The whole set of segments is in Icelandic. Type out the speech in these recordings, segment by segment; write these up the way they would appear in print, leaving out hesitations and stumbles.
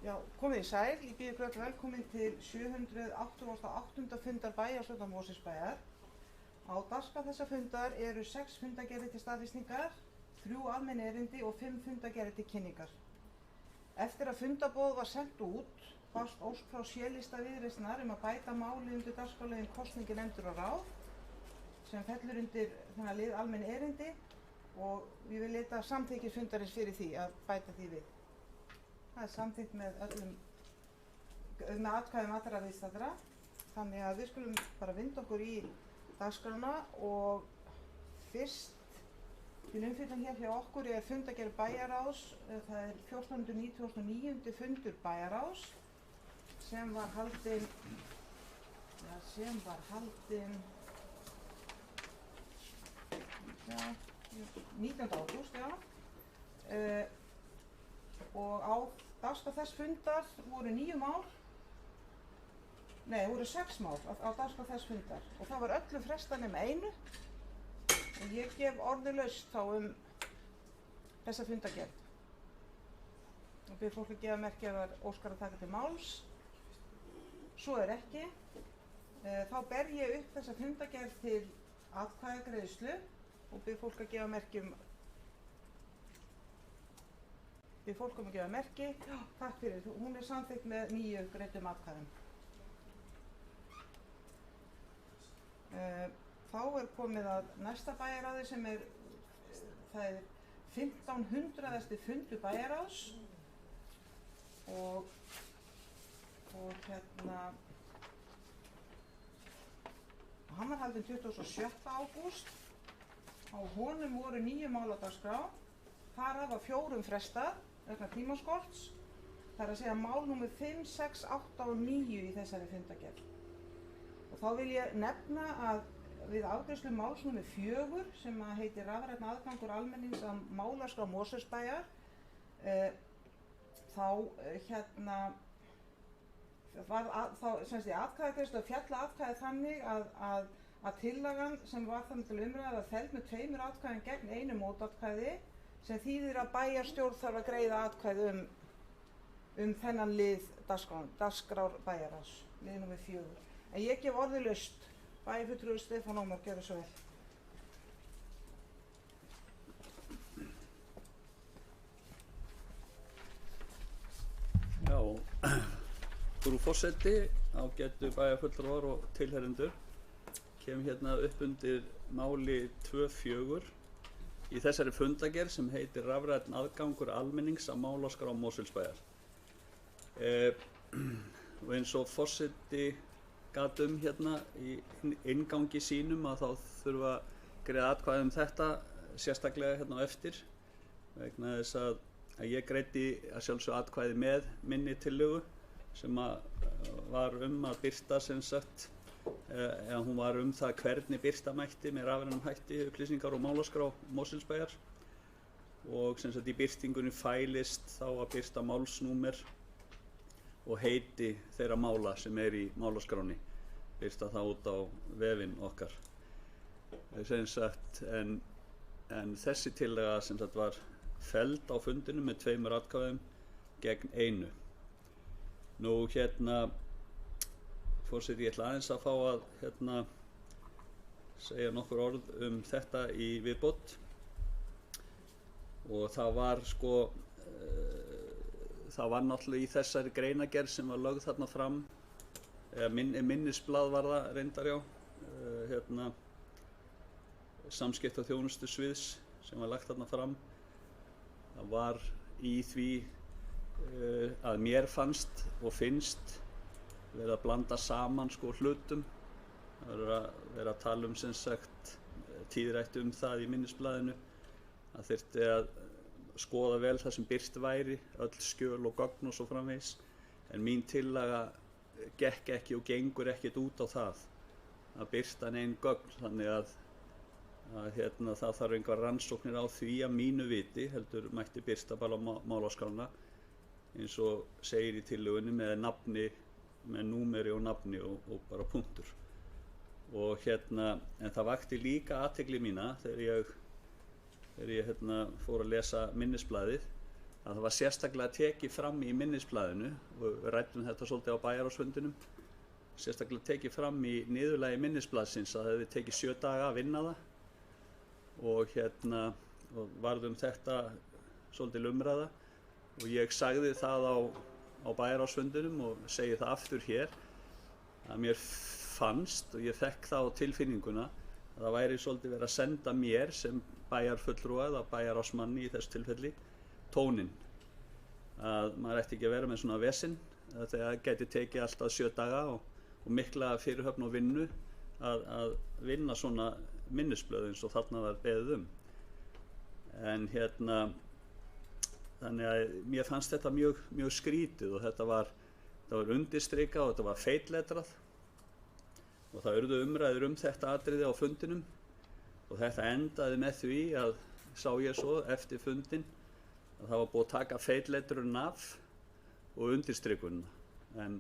Já, komið í sæl, ég býð ykkur öll velkomin til 788. fundar bæjarstjórnar Mosfellsbæjar. Á dagskrá þessa fundar eru 6 fundargerðir til staðfestingar, 3 almenn erindi og 5 fundargerðir til kynningar. Eftir að fundarboð var sent út, barst ósk frá C-lista Viðreisnar að bæta máli undir dagskrárliðinn kosningi nefndur og ráð, sem fellur undir þennan lið almenn erindi og ég vil leita samþykkis fundarins fyrir því að bæta því við. Það samþykkt með atkvæðum allra viðstaddra, þannig að við skulum bara vinda okkur í dagskrána og fyrst til umfjöllunar hér hjá okkur er fundargerð bæjarráðs. Það er 1499. fundur bæjarráðs sem var haldinn 19. ágúst, og á dagskrá þess fundar voru 9 mál, voru 6 mál á dagskrá þess fundar og það var öllu frestað nema einu og ég gef orðið laust þá þessa fundargerð og bið fólk að gefa merki ef það óskar að taka til máls. Svo er ekki. Þá ber ég upp þessa fundargerð til atkvæðagreiðslu og bið fólk að gefa merki Já, takk fyrir. Hún er samþykkt með 9 greiddum atkvæðum. Þá er komið að næsta bæjarráði sem það er 1500. fundur bæjarráðs og hann var haldinn 27. ágúst. Á honum voru 9 mál á dagskrá, þar af 4 frestað vegna tímaskorts. Það er að segja mál númer 5, 6, 8 og 9 í þessari fundargerð. Og þá vil ég nefna að við afgreiðslu máls númer 4 sem heitir rafrænn aðgangur almennings að málaskrá Mosfellsbæjar, í atkvæðagreiðslu féll atkvæði þannig að tillagan sem var þannig til umræðu var felld með 2 atkvæðum gegn 1 mótatkvæði, sem þýðir að bæjarstjórn þarf að greiða atkvæði þennan lið dagskrár bæjarráðs, lið númer 4. En ég gef orðið laust. Bæjarfulltrúi Stefán Ómar, gjörðu svo vel. Já, frú forseti, ágætu bæjarfulltrúar og tilheyrendur, kem hérna upp undir máli 2.4 í þessari fundargerð sem heitir rafrænn aðgangur almennings að málaskrá Mosfellsbæjar. Og eins og forseti gat hérna í inngangi sínum að þá þurfa að greiða atkvæði þetta sérstaklega hérna á eftir, vegna þess að ég greiddi að sjálfsögðu atkvæði með minni tillögu sem var að birta sem sagt, eða hún var það hvernig birta mætti með rafrænum hætti upplýsingar og málaskrá Mosfellsbæjar og sem sagt í birtingunni fælist þá að birta málsnúmer og heiti þeirra mála sem í málaskráni, birta það út á vefinn okkar. Sem sagt, en þessi tillaga sem sagt var felld á fundinu með 2 atkvæðum gegn 1. Nú forseti, ég ætla aðeins að fá að segja nokkur orð þetta í viðbót og það var náttúrulega í þessari greinargerð sem var lögð þarna fram, eða minnisblað var það reyndar, samskipta- og þjónustusviðs sem var lagt þarna fram. Það var í því að mér fannst og finnst verið að blanda saman hlutum. Það verið að tala sem sagt tíðrætt það í minnisblaðinu að þyrfti að skoða vel það sem birt væri, öll skjöl og gögn og svo framvegis, en mín tillaga gekk ekki og gengur ekkert út á það að birta nein gögn, þannig að það þarf einhver rannsóknir á því að mínu viti, heldur mætti birta bara málaskrána eins og segir í tillögunni með nafni, með númeri og nafni og bara punktur. Og en það vakti líka athygli mína þegar ég fór að lesa minnisblaðið að það var sérstaklega tekið fram í minnisblaðinu, og við ræddum þetta svolítið á bæjarráðsfundinum, sérstaklega tekið fram í niðurlagi minnisblaðsins að það hefði tekið 7 daga að vinna það, og og varðum þetta svolítil umræða, og ég sagði það á bæjarráðsfundinum og segi það aftur hér að mér fannst, og ég fekk það á tilfinninguna, að það væri svolítið verið að senda mér sem bæjarfulltrúa eða bæjarráðsmanni í þessu tilfelli tóninn, að maður ætti ekki að vera með svona vesinn, að það gæti tekið alltaf 7 daga og mikla fyrirhöfn og vinnu að vinna svona minnisblöð eins og þarna var beðið en þannig að mér fannst þetta mjög skrítið, og þetta var undirstrikað og þetta var feitletrað, og það urðu umræður þetta atriði á fundinum, og þetta endaði með því að sá ég svo eftir fundin að það var búið að taka feitletrun af og undirstrikunina, en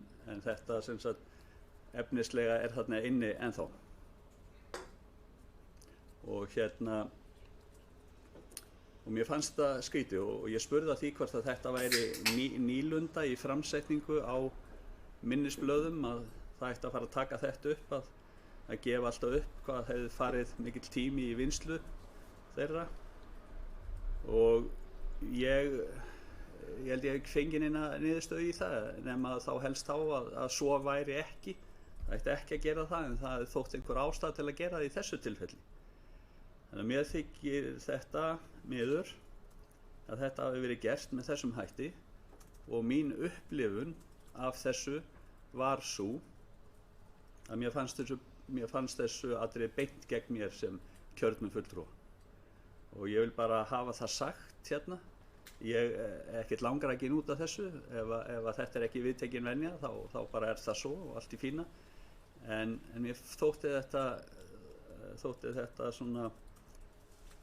þetta sem sagt efnislega þarna inni ennþá. Og og mér fannst það skrítið, og ég spurði að því hvort að þetta væri nýlunda í framsetningu á minnisblöðum, að það ætti að fara að taka þetta upp, að gefa alltaf upp hvað hefði farið mikill tími í vinnslu þeirra, og ég held ég fengi neina niðurstöðu í það, nema þá helst að svo væri ekki, það ætti ekki að gera það, en það þótt einhver ástæða til að gera það í þessu tilfelli. Þannig að mér þykir þetta miður að þetta hafi verið gert með þessum hætti, og mín upplifun af þessu var sú að mér fannst þessu atriði beint gegn mér sem kjörnum fulltrúa, og ég vil bara hafa það sagt hérna. Ég ekkert langrakinn út af þessu, ef þetta ekki viðtekin venja þá bara það svo og allt í fína, en mér þótti þetta svona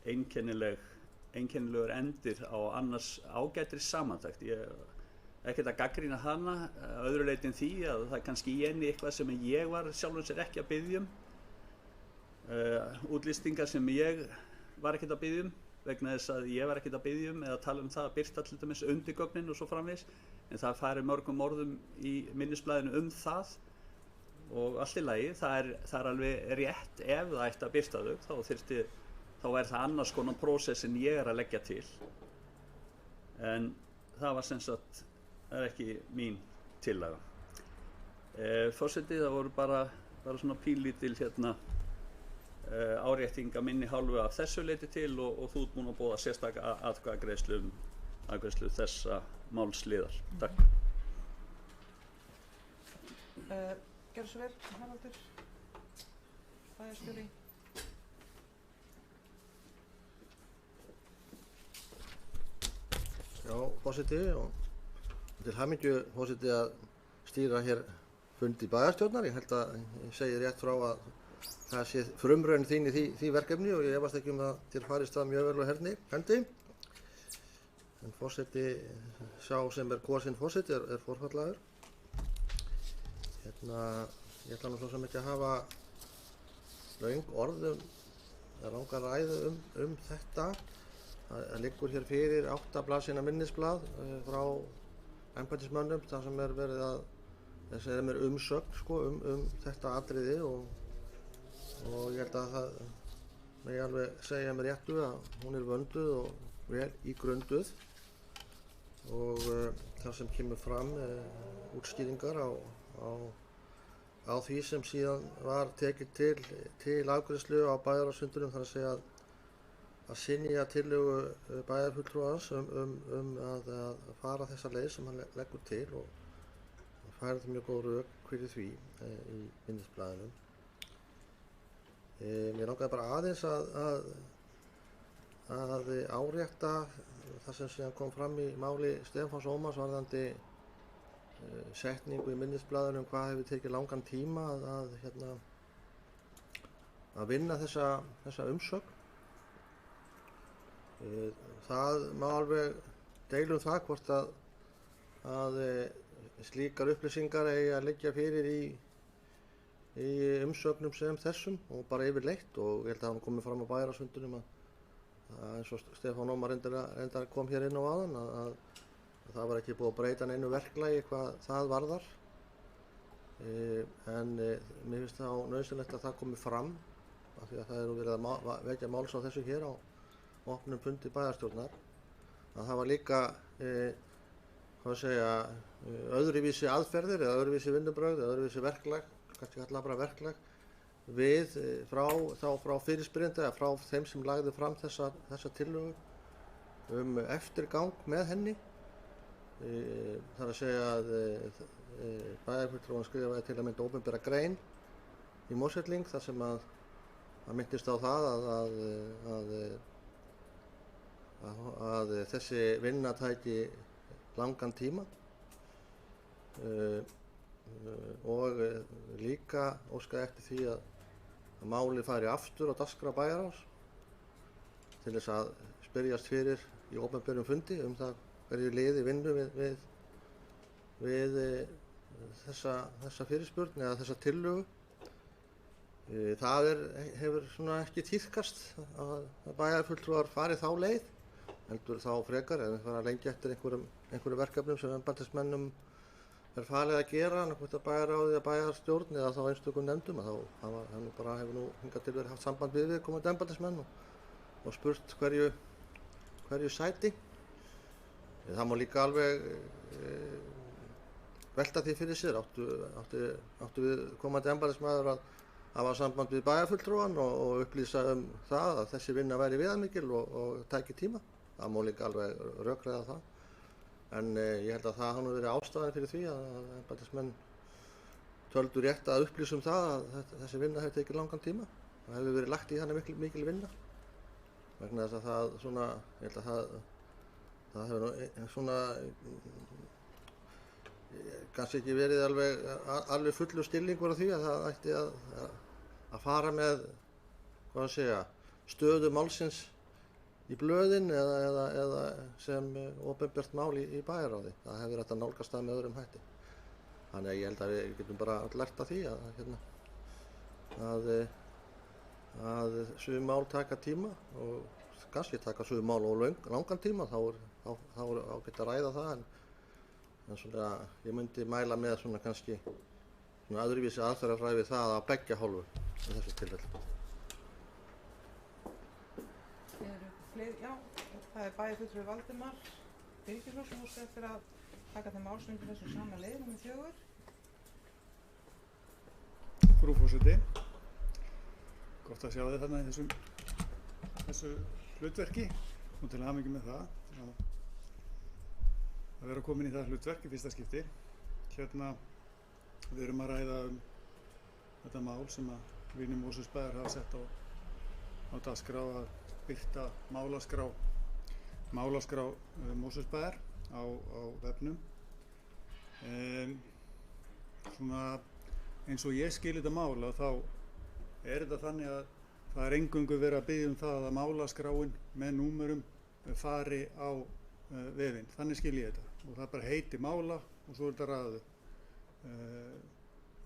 einkennilegur endir á annars ágætri samantekt. Ég ekkert að gagnrýna hana öðru leyti en því að það kannski í henni eitthvað sem ég var sjálfum sér ekki að biðja útlýstingar sem ég var ekkert að biðja vegna þess að ég var ekkert að biðja eða tala það að birta til dæmis undirgögnin og svo framvegis, en það færi mörgum orðum í minnisblaðinu það, og allt í lagi, það er alveg rétt ef það ætti að birta þau, þá það annars konar prósess en ég að leggja til, en það var sem sagt ekki mín tillaga. Forseti, það voru bara svona pínlítil árétting að minni hálfu af þessu leyti til, og þú ert búin að boða sérstaka atkvæðagreiðslu þessa málsliðar. Takk. Gjörðu svo vel, Haraldur, bæjarstjóri. Já, forseti, og til hamingju, forseti, að stýra hér fundi bæjarstjórnar. Ég held að ég segi rétt frá að það sé frumraun þín í því verkefni, og ég efast ekki að þér farist það mjög vel á hendi. En forseti, sá sem kosinn forseti er forfallaður. Ég ætla nú svo sem ekki að hafa löng orð eða langa ræðu þetta. Það liggur hér fyrir 8 blaðsíðna minnisblað frá embættismönnum, þar sem verið að þessi umsögn þetta atriði, og ég held að það megi alveg segja með réttu að hún er vönduð og vel ígrunduð, og þar sem kemur fram útskýringar á því sem síðan var tekið til afgreiðslu á bæjarráðsfundinum, þar að segja að synja tillögu bæjarfulltrúans að fara þessa leið sem hann leggur til, og færði mjög góð rök fyrir því í minnisblaðinu. Mér langaði bara aðeins að árétta það sem síðan kom fram í máli Stefáns Ómars varðandi setningu í minnisblaðinu hvað hefur tekið langan tíma að vinna þessa umsögn. Það má alveg deila það hvort að slíkar upplýsingar eigi að liggja fyrir í umsögnum sem þessum, og bara yfirleitt, og ég held að það komið fram á bæjarráðsfundinum eins og Stefán Ómar reyndar kom hér inn á áðan að það var ekki búið að breyta neinu verklagi hvað það varðar. En mér finnst þá nauðsynlegt að það komi fram af því að það er verið að vekja máls á þessu hér á opnum fundi bæjarstjórnar að það var líka öðruvísi aðferðir eða öðruvísi vinnubrögð eða öðruvísi verklag, kannski kalla bara verklag við frá fyrirspyrjanda eða frá þeim sem lagði fram þessa tillögu eftirgang með henni. Það er að segja að bæjarfulltrúinn skrifaði til að mynda opinbera grein í Mosfelling þar sem að minntist á það að þessi vinna tæki langan tíma og líka óskaði eftir því að málið færi aftur á dagskrá bæjarráðs til þess að spyrjast fyrir í opinberum fundi það hverju liði vinnu við þessa fyrirspurn eða þessa tillögu. Það hefur svona ekki tíðkast að bæjarfulltrúar fari þá leið, heldur þá frekar ef við fara að lengja eftir einhverjum verkefnum sem embættismönnum er falið að gera, annað hvort að bæjarráði eða bæjarstjórn eða þá einstökum nefndum, þá hefur nú hingað til verið haft samband við viðkomandi embættismenn og spurt hverju sæti. Það má líka alveg velta því fyrir sér, áttu við komandi embættismaður að hafa samband við bæjarfulltrúann og upplýsa það að þessi vinna væri viðamikil og tæki tíma. Það má líka alveg rökræða það. En ég held að það hafi nú verið ástæðan fyrir því að embættismenn töldu rétt að upplýsa það að þessi vinna hefur tekið langan tíma. Það hefur verið lagt í hana mikil vinna. Vegna þess að það svona, ég held að það hefur svona kannski ekki verið alveg fullur stillingur á því að það ætti að fara með stöðu málsins í blöðin eða sem opinbert mál í bæjarráði. Það hefur verið að nálgast það með öðrum hætti. Þannig að ég held að við getum bara lært af því að sum mál taka tíma og kannski taka sum mál og langan tíma, þá er ágætt að ræða það en svona ég myndi mæla með svona kannski svona öðruvísi aðferðafræði við það að beggja hálfu í þessu tilfelli. Já, það er bæjarfulltrúi Valdimar Birgisson sem óskar eftir að taka þeim máls undir þessu sama lið, númer 4. Frú forseti, gott að sjá þið þarna í þessu hlutverki og til hamingju með það að vera komin í það hlutverk í fyrsta skipti. Við erum að ræða þetta mál sem að vinir Mosfellsbæjar hafa sett á dagskrá að birta málaskrá Mosfellsbæjar á vefnum. Svona eins og ég skil þetta mál þá er þetta þannig að það er eingöngu verið að biðja það að málaskráin með númerum fari á vefinn. Þannig skil ég þetta og það bara heiti mála og svo er þetta raðið.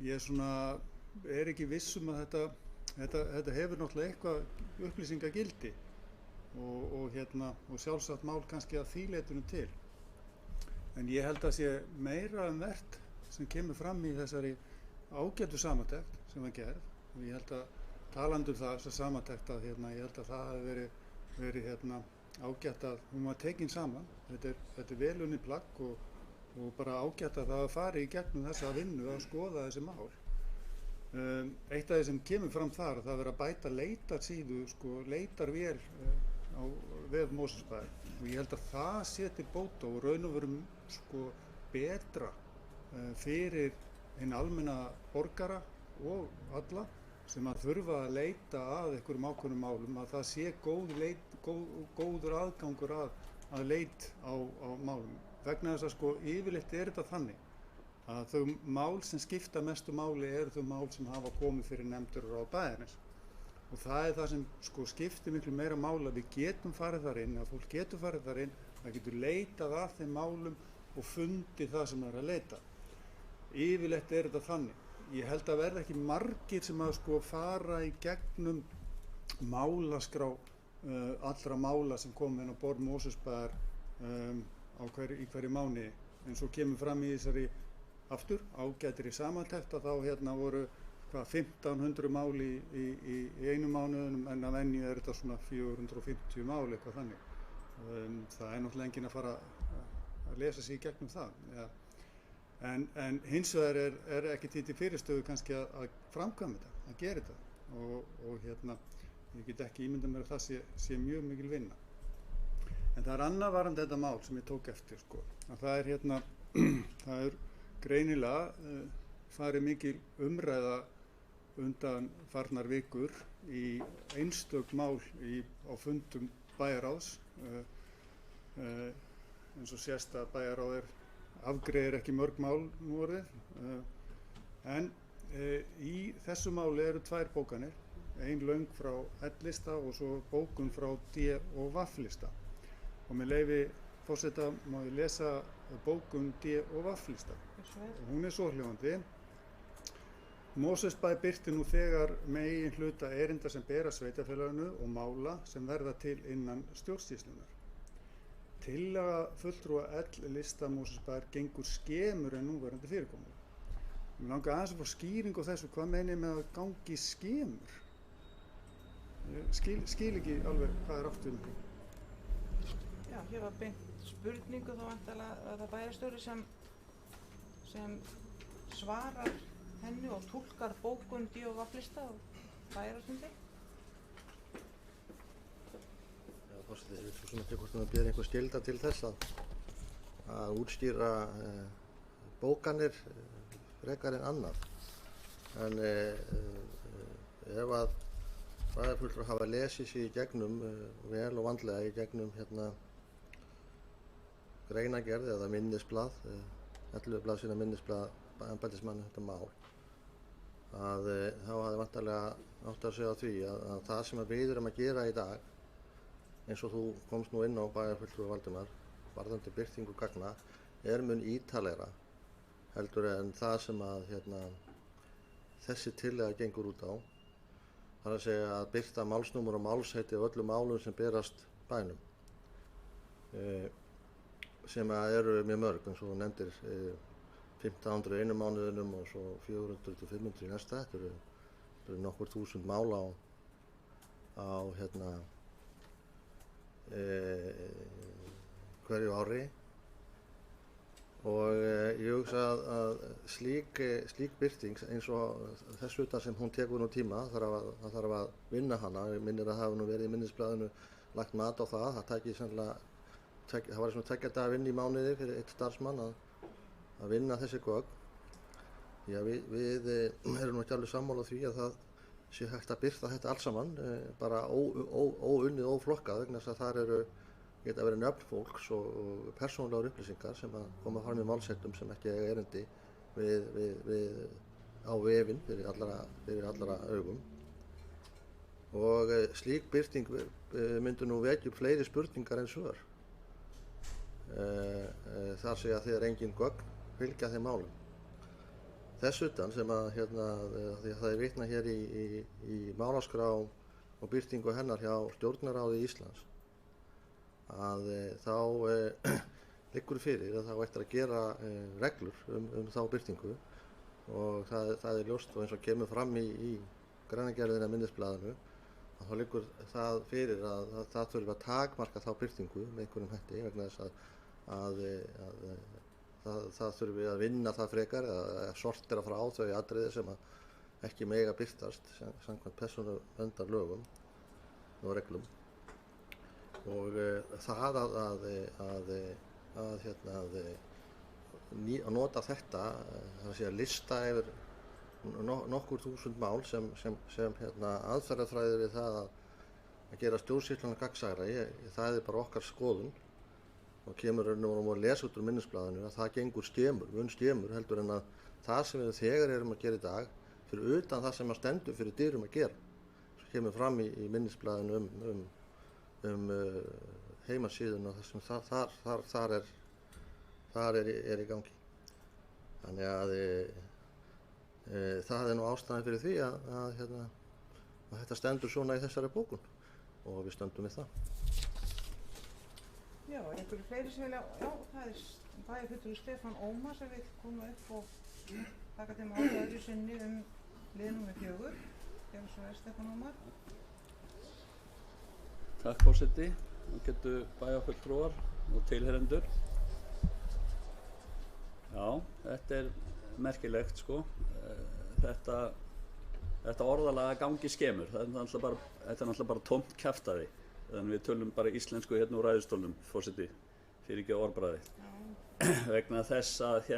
Ég er ekki viss að þetta hefur náttúrulega eitthvað upplýsingagildi og sjálfsagt mál kannski að því leytinu til. En ég held að sé meira vert sem kemur fram í þessari ágætu samantekt sem var gerð og ég held að talandi þessa samantekt að ég held að það hafi verið ágætt að hún var tekin saman. Þetta er vel unnið plagg og bara ágætt að það fari í gegnum þessa vinnu að skoða þessi mál. Eitt af því sem kemur fram þar það verið að bæta leitarsíðu, leitarvél á vef Mosfellsbæjar og ég held að það sé til bóta og raun og veru betra fyrir hinn almenna borgara og alla sem að þurfa að leita að einhverjum ákveðnum málum, að það sé góður aðgangur að leit á málum. Vegna þess að yfirleitt er þetta þannig að þau mál sem skipta mestu máli eru þau mál sem hafa komið fyrir nefndir og ráð bæjarins. Og það er það sem skiptir miklu meira máli að við getum farið þar inn, að fólk getur farið þar inn, það getur leitað að þeim málum og fundið það sem það er að leita. Yfirleitt er þetta þannig. Ég held að verða ekki margir sem að fara í gegnum málaskrá allra mála sem kom inn á borð Mosfellsbæjar í hverju mánuði. En svo kemur fram í þessari aftur ágætri samantekt að þá voru 1500 mál í einu mánuðinum, en að venju er þetta svona 450 mál, eitthvað þannig. Það er náttúrulega enginn að fara að lesa sig í gegnum það. Ja. En hins vegar er ekki til fyrirstöðu kannski að framkvæma þetta, að gera þetta. Og ég get ekki ímyndað mér að það sé mjög mikil vinna. En það er annað varðandi þetta mál sem ég tók eftir, sko. Að það er greinilega farið mikil umræða undan farnar vikur í einstök mál á fundum bæjarráðs. Eins og sést að bæjarráð afgreiðir ekki mörg mál nú orðið. En í þessu máli eru 2 bókanir, ein löng frá L-lista og svo bókun frá D- og V-lista. Og með leyfi forseta má ég lesa bókun D- og V-lista. Og hún er svohljóðandi. Mosfellsbær birti nú þegar megin hluta erinda sem bera sveitarfélaginu og mála sem verða til innan stjórnsýslunnar. Tillaga fulltrúa L-lista Mosfellsbær gengur skemur en núverandi fyrirkomulag. Mér langar aðeins að fá skýringu á þessu, hvað meinið með að gangi skemur? Skil ekki alveg hvað er átt við með því. Já, hér var beint spurningu þá væntanlega að það bæjarstjóri sem svarar henni og túlkar bókun D- og V-lista og bæjarfundi. Já, forseti, ég veit svo sem ekki hvort það ber einhver skylda til þess að útskýra bókanir frekar en annað. En ef að bæjarfulltrúar hafa lesið sig í gegnum vel og vandlega í gegnum greinargerð eða minnisblað, 11 blaðsíðna minnisblað embættismanna þetta mál, að þá hafði vantarlega átt að segja á því að það sem við erum að gera í dag, eins og þú komst nú inn á bæjarfulltrúi Valdimar, varðandi birtingu gagna, mun ítarlegra heldur en það sem að þessi tillaga gengur út á. Það er að segja að birta málsnúmer og málsheiti á öllum málum sem berast bænum, sem eru mjög mörg, eins og þú nefndir 1500 einu mánuðinum og svo 400 til 500 í næsta. Þetta eru nokkur þúsund mál á hverju ári. Og ég hugsa að slík birting eins og þessu utan sem hún tekur nú tíma, það þarf að vinna hana. Ég minnir að það hafi nú verið í minnisblaðinu lagt mat á það. Það var svona 2 daga vinna í mánuði fyrir 1 starfsmann að vinna þessi gögn. Já, við erum nú ekki alveg sammála því að það sé hægt að birta þetta alls saman, bara óunnið, óflokkað, vegna þess að þar geta verið nöfn fólks og persónulegar upplýsingar sem að koma fram í málsettum sem ekki eiga erindi á vefinn fyrir allra augum. Og slík birting myndi nú vekja upp fleiri spurningar en svör. Þar segja að þegar engin gögn fylgja þeim málum. Þess utan sem að því að það er vitnað hér í málaskrá og birtingu hennar hjá Stjórnarráði Íslands, að þá liggur fyrir að þá ættir að gera reglur þá birtingu, og það er ljóst, og eins og kemur fram í greinargerðinni af minnisblaðinu, að þá liggur það fyrir að það þurfi að takmarka þá birtingu með einhverjum hætti, vegna þess að það þurfi að vinna það frekar eða sortera frá þau atriði sem að ekki mega birtast samkvæmt persónuverndarlögum og reglum. Og það að nota þetta, það að segja lista yfir nokkur þúsund mál sem aðferðafræði við það að gera stjórnsýsluna gagnsærri, það er bara okkar skoðun og kemur að lesa út úr minnisblaðinu að það gengur skemur heldur en að það sem við þegar erum að gera í dag fyrir utan það sem að stendur fyrir dyrum að gera. Svo kemur fram í minnisblaðinu heimasíðuna þar sem þar er í gangi. Þannig að það er nú ástæðan fyrir því að þetta stendur svona í þessari bókun. og við stöndum við það. Já, einhverju fleiri sem vilja, já, það er bæjarfulltrúi Stefán Ómar sem vil koma upp og taka til máls öðru sinni lið númer 4. Gjörðu svo vel, Stefán Ómar. Takk forseti, þá getur bæjarfulltrúar og tilheyrendur. Já, þetta er merkilegt sko. Þetta orðalega gangi skemur, þetta er náttúrulega bara tómt kjaftaði. Þannig við tölum bara íslensku hérna úr ræðustólnum, forseti, fyrir ekki orðbragði. Vegna þess að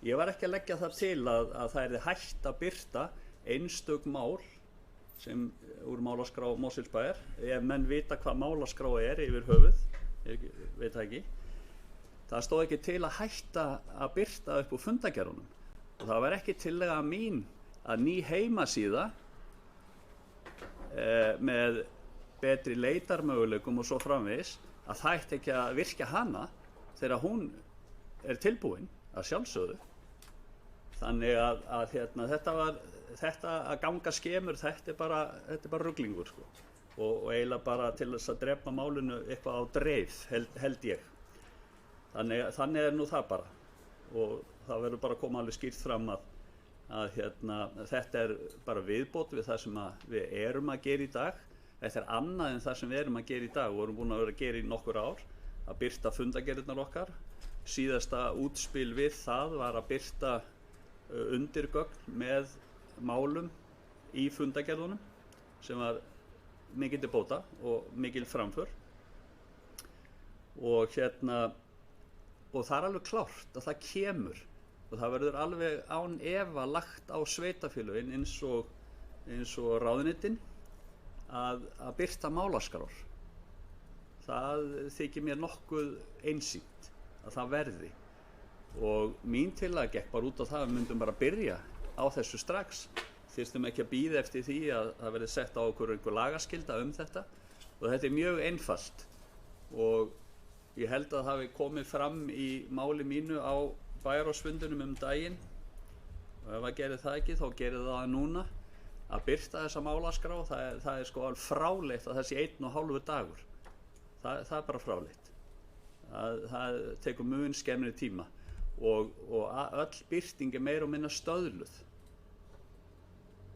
ég var ekki að leggja það til að það yrði hægt að birta einstök mál sem úr málaskrá Mosfellsbæjar. Ef menn vita hvað málaskrá er yfir höfuð, ég veit það ekki. Það stóð ekki til að hætta að birta upp úr fundagerðunum. Og það var ekki tillaga mín að ný heimasíða með betri leitarmöguleikum og svo framvegis, að það ætti ekki að virkja hana þegar hún er tilbúin að sjálfsögðu. Þannig að þetta að ganga skemur, þetta er bara ruglingur sko. Og eiginlega bara til þess að drepa málinu eitthvað á dreif, held ég. Þannig er nú það bara. Og það verður bara að koma alveg skýrt fram að þetta er bara viðbót við það sem við erum að gera í dag. Þetta er annað en það sem við erum að gera í dag. Við vorum búin að vera að gera í nokkur ár, að birta fundagerðirnar okkar. Síðasta útspil við það var að birta undirgögn með málum í fundagerðunum sem var mikil til bóta og mikil framför. Og það er alveg klárt að það kemur og það verður alveg án efa lagt á sveitarfélögin eins og ráðuneytin að birta málaskrár. Það þykir mér nokkuð einsýnt að það verði og mín tillaga gekk bara út á það að við myndum bara byrja á þessu strax. Þyrstum ekki að bíða eftir því að það verði sett á okkur einhver lagaskylda þetta og þetta er mjög einfalt og ég held að það hafi komið fram í máli mínu á bæjarráðsfundinum daginn og ef það gerir það ekki þá gerir það núna. Að birta þessa málaskrá, það er sko alveg fráleitt að það sé 1,5 dagur. Það er bara fráleitt. Það tekur mun skemmri tíma og öll birting er meira og minna stöðluð.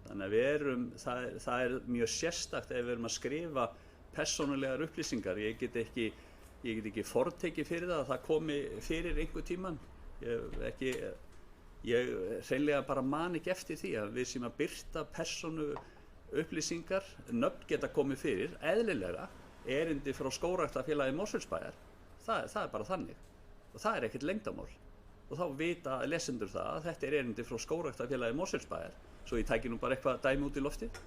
Þannig að það er mjög sérstakt ef við erum að skrifa persónulegar upplýsingar. Ég get ekki fortekið fyrir það að það komi fyrir einhver tíman. Ég hreinlega bara man ekki eftir því að við sem að birta persónu upplýsingar, nöfn geta komið fyrir, eðlilega, erindi frá Skógræktarfélagi Mosfellsbæjar, það er bara þannig og það er ekkert leyndarmál og þá vita lesendur það að þetta er erindi frá Skógræktarfélagi Mosfellsbæjar, svo ég tæki nú bara eitthvað dæmi út í loftið,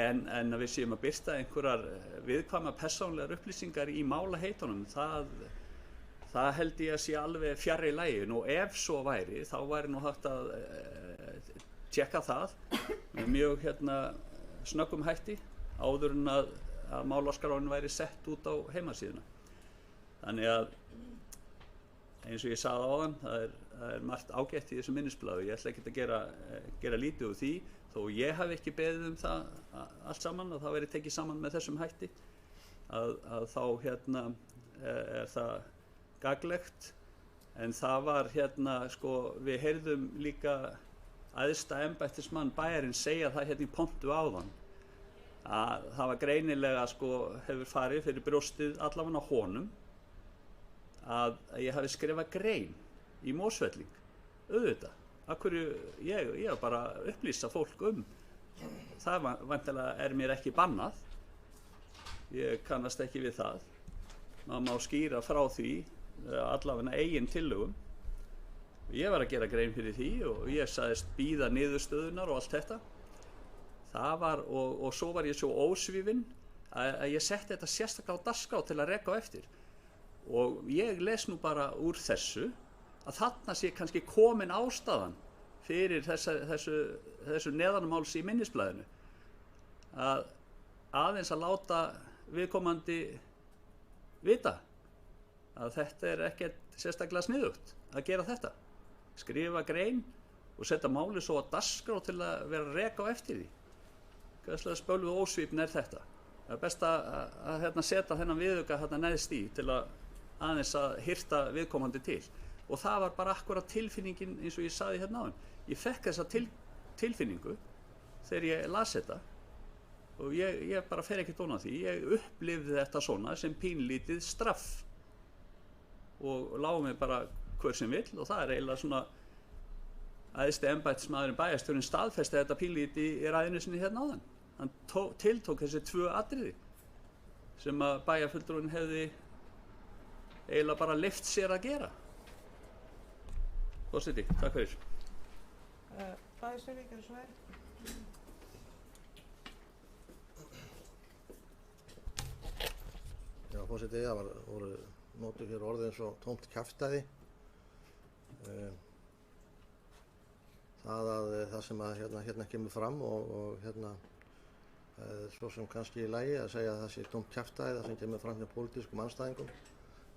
en að við séum að birta einhverjar viðkvæma persónulegar upplýsingar í málaheitunum, það held ég að sé alveg fjarri lagi og ef svo væri þá væri nú hægt að tjekka það með mjög snöggum hætti áður en að málaskráin væri sett út á heimasíðuna. Þannig að eins og ég sagði áðan, það er margt ágætt í þessu minnisblaði. Ég ætla ekki að gera lítið úr því þó ég hafi ekki beðið það allt saman að það veri tekið saman með þessum hætti að þá er það gaglegt, en það var sko, við heyrðum líka æðsta embættismann bæjarins segja það í pontu áðan að það var greinilega sko, hefur farið fyrir brjóstið allavega honum að ég hafi skrifað grein í Mosfelling, auðvitað, af hverju ég var bara að upplýsa fólk það væntanlega er mér ekki bannað, ég kannast ekki við það, maður má skýra frá því allavega eigin tillögum. Ég var að gera grein fyrir því og ég sagðist bíða niðurstöðunar og allt þetta. Það var, og svo var ég svo ósvífinn að ég setti þetta sérstaklega á dagskrá til að reka á eftir. Og ég les nú bara úr þessu að þarna sé kannski komin ástæðan fyrir þessu neðanmáls í minnisblaðinu. Aðeins að láta viðkomandi vita að þetta er ekkert sérstaklega sniðugt að gera þetta. Skrifa grein og setja málið svo á dagskrá til að vera að reka á eftir því. Hverslega spölvu ósvífn er þetta? Það er best að setja þennan viðauka þarna neðst í til að aðeins að hirta viðkomandi til. Og það var bara akkurat tilfinningin eins og ég sagði hérna áðan. Ég fekk þessa tilfinningu þegar ég las þetta og ég bara fer ekkert ofan á því. Ég upplifði þetta svona sem pínlítið straff og lág mig bara hver sem vill og það er eiginlega svona æðsti embættismaðurinn bæjarstjórinn staðfesti þetta pínlítið í ræðinu sinni hérna áðan. Hann tiltók þessi 2 atriði sem að bæjarfulltrúinn hefði eiginlega bara leyft sér að gera. Forseti, takk fyrir. Bæjarstjóri, gerðu svar. Já, forseti, það voru notuð hér orðið eins og tómt kjaftæði. Það sem að hérna kemur fram og svo sem kannski í lagi að segja að það sé tómt kjaftæði það sem kemur fram hjá pólitískum andstæðingum.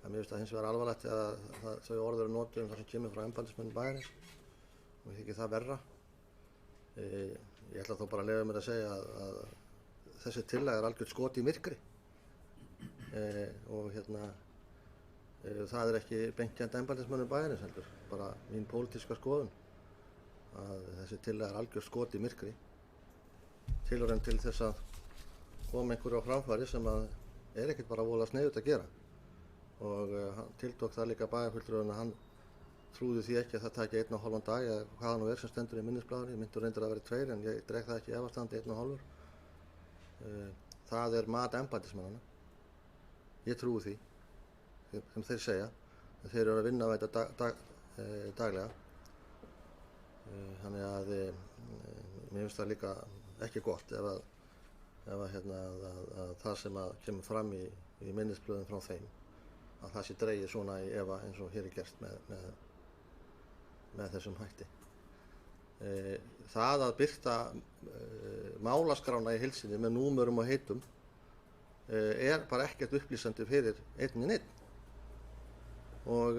En mér finnst það hins vegar alvarlegt að þau orð eru notuð það sem kemur frá embættismönnum bæjarins og ég þykir það verra. Ég ætla þó bara að leyfa mér að segja að þessi tillaga er algjört skot í myrkri og það er ekki beint kennt embættismönnum bæjarins heldur, bara mín pólitíska skoðun að þessi tillaga er algjört skot í myrkri. Tilraun til þess að koma einhverju á framfæri sem að er ekkert bara voðalega sniðugt að gera og hann tiltók það líka bæjarfulltrúinn að hann trúði því ekki að það taki 1,5 dag eða hvað það nú sem stendur í minnisblaðinu. Ég myndi reyndar að vera 2 en ég dreg það ekki efastandi 1,5. Það er mat embættismannanna. Ég trúi því sem þeir segja að þeir eru að vinna við þetta daglega. Þannig að mér finnst það líka ekki gott ef að það sem að kemur fram í minnisblöðum frá þeim að það sé dregið svona í efa eins og hér er gert með þessum hætti. Það að birta málaskrána í heild sinni með númerum og heitum er bara ekkert upplýsandi fyrir einn og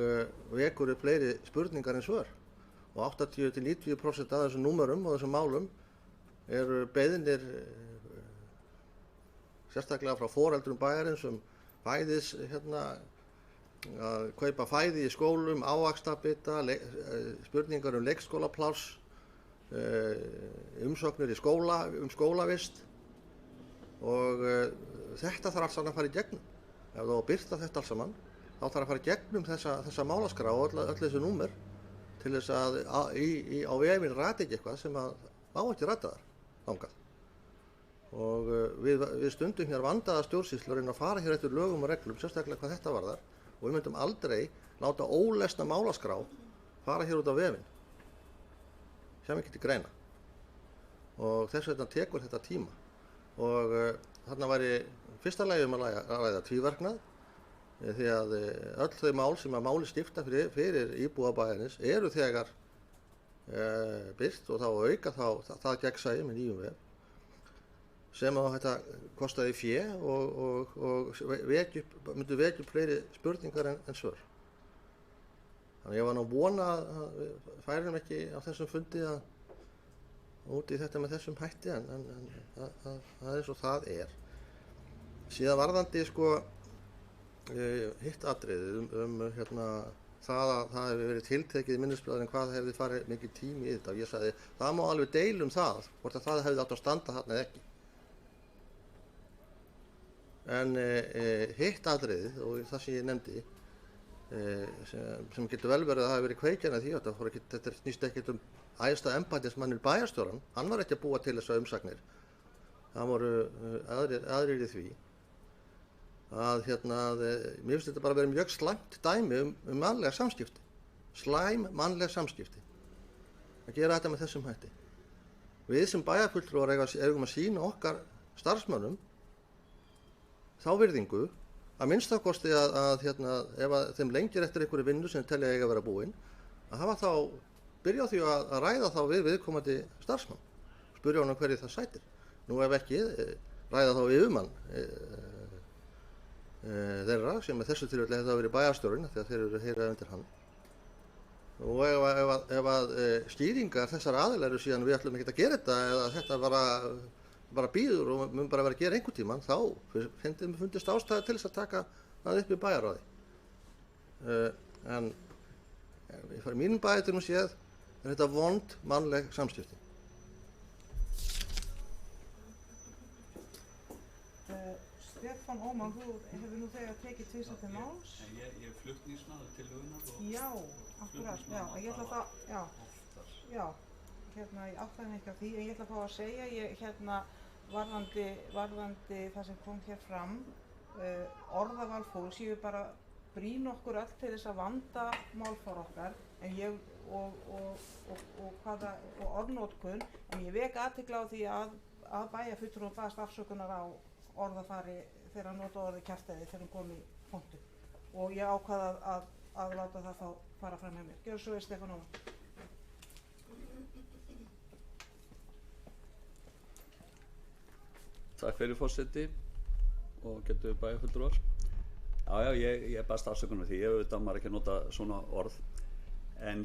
vekur upp fleiri spurningar en svör. Og 80–90% af þessum númerum og þessum málum eru beiðnir sérstaklega frá foreldrum bæjarins fæðis að kaupa fæði í skólum, ávaxtabita, spurningar leikskólapláss, umsóknir í skóla, skólavist og þetta þarf allt saman að fara í gegnum. Ef það á að birta þetta allt saman, þá þarf að fara í gegnum þessa málaskrá og öll þessi númer til þess að á vefinn rati ekki eitthvað sem að má ekki rata þar þangað. Og við stundum hér vandaða stjórnsýslu að reyna að fara hér eftir lögum og reglum, sérstaklega hvað þetta varðar, og við myndum aldrei láta ólesna málaskrá fara hér út á vefinn. Sem ekki til greina. Og þess vegna tekur þetta tíma. Og þarna væri fyrsta lagi að ræða tvíverknað, því að öll þau mál sem að máli skipta fyrir íbúa bæjarins eru þegar birt og þá auka það gegnsæi með nýjum vef sem að þetta kostaði fé og myndi vekja upp fleiri spurningar en svör. Þannig ég var nú að vona að við færum ekki á þessum fundi út í þetta með þessum hætti en það er eins og það er. Síðan varðandi hitt atriðið það að það hefði verið tiltekið í minnisblaðinu hvað hefði farið mikið tími í þetta og ég sagði það má alveg deila það hvort að það hefði átt að standa þarna eða ekki. En hitt atriðið og það sem ég nefndi sem getur vel verið að það hefði verið kveikjan að því þetta snýst ekkert æðsta embættismanninn bæjarstjórann, hann var ekki að búa til þessar umsagnir. Það voru aðrir í því að mér finnst þetta bara verið mjög slæmt dæmi mannlega samskipti. Slæm mannleg samskipti. Að gera þetta með þessum hætti. Við sem bæjarfulltrúar eigum að sýna okkar starfsmönnum þá virðingu að minnstakosti að ef þeim lengir eftir einhverju vinnu sem telja eiga að vera búin, að hafa þá byrja á því að ræða þá við viðkomandi starfsmann. Spyrja honum hverju það sætir. Nú ef ekki, ræða þá við yfirmann þeirra sem með þessu tilfelli hefði það verið bæjarstjórinn þegar þeir eru heyraðir undir hann. Og ef að skýringar þessar aðilar eru síðan við ætlum ekki að gera þetta eða þetta bara bara býður og mun bara vera að gera einhvern tímann, þá fundist ástæða til þess að taka það upp í bæjarráði. En í mínum bæjarstjórnum séð er þetta vond mannleg samskipti. Stefán Óman, þú hefur nú þegar tekið tvisvar til máls. Ég er flutningsmaður tillögunnar og Já, akkurat, já, ég ætla það, já, ég áttaði mig ekki á því, en ég ætla að fá að segja, varðandi það sem kom hér fram, orðaval fólks, ég vil bara brýna okkur öll til þess að vanda málfar okkar, en og orðnotkun, en ég vek athygli á því að bæjarfulltrúinn baðst afsökunar á orðafari þegar hann nota orðið kjaftæði þegar hann kom í pontu, og ég ákvað að láta það þá fara fram hjá mér. Gjörðu svo vel, Stefán Óman. Takk fyrir, forseti, og getur bæjarfulltrúar. Já, ég baðst afsökunar því, ég auðvitað maður ekki að nota svona orð, en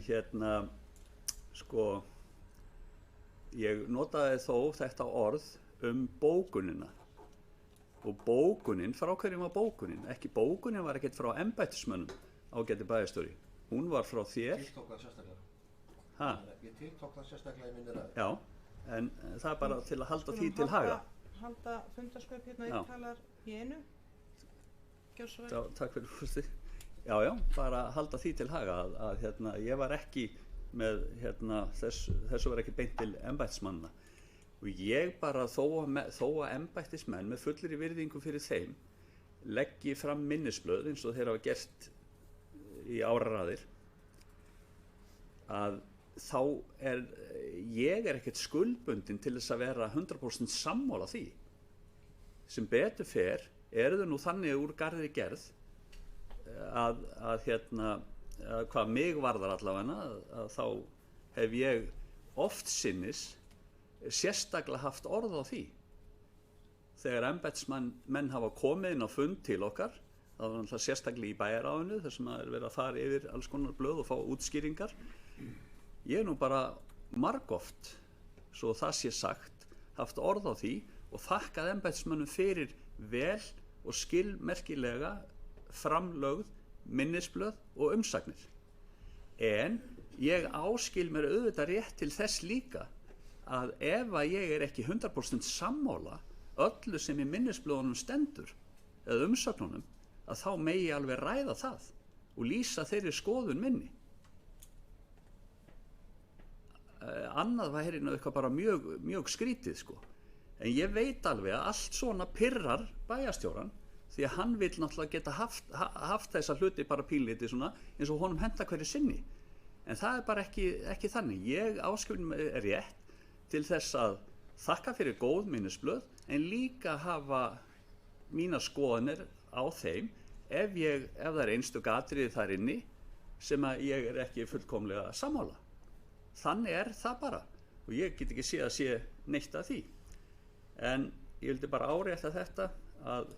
sko, ég notaði þó þetta orð bókunina. Og bókunin, frá hverjum var bókunin? Ekki bókunin var ekkert frá embættismönnum, ágæti bæjarstjóri. Hún var frá þér. Ég tiltók það sérstaklega. Ha? Ég tiltók það sérstaklega í minni ræðu. Já, en það er bara til að halda því til haga. Halda fundarskap hérna, einn talar í einu. Gjörðu svo vel. Já, takk fyrir, fyrsti. Já, bara halda því til haga að ég var ekki með, þessu var ekki beint til embættismannina. Og ég bara, þó að embættismenn með fullri virðingu fyrir þeim leggi fram minnisblöð eins og þeir hafa gert í áraraðir, að þá ég ekkert skuldbundin til þess að vera 100% sammála því. Sem betur fer þau nú þannig úr garði gerð að hvað mig varðar allavega, að þá hef ég oft sinnis sérstaklega haft orð á því. Þegar embættismenn hafa komið inn á fund til okkar, það var náttúrulega sérstaklega í bæjarráðinu þar sem verið að fara yfir alls konar blöð og fá útskýringar. Ég nú bara margoft, svo það sé sagt, haft orð á því og þakkað embættismönnum fyrir vel og skilmerkilega framlögð minnisblöð og umsagnir. En ég áskil mér auðvitað rétt til þess líka að ef að ég ekki 100% sammála öllu sem í minnisblöðunum stendur eða umsögnunum, að þá megi ég alveg ræða það og lýsa þeirri skoðun minni. Annað væri nú eitthvað bara mjög skrítið, sko. En ég veit alveg að allt svona pirrar bæjarstjóran, því að hann vill náttúrulega geta haft þessa hluti bara pínlítið svona eins og honum henta hverju sinni. En það er bara ekki þannig. Ég áskilur mig rétt til þess að þakka fyrir góð minnisblöð, en líka hafa mínar skoðanir á þeim ef það er einstök atriði þar inni sem að ég ekki fullkomlega sammála. Þannig það bara, og ég get ekki séð að sé neitt af því. En ég vildi bara árétta þetta að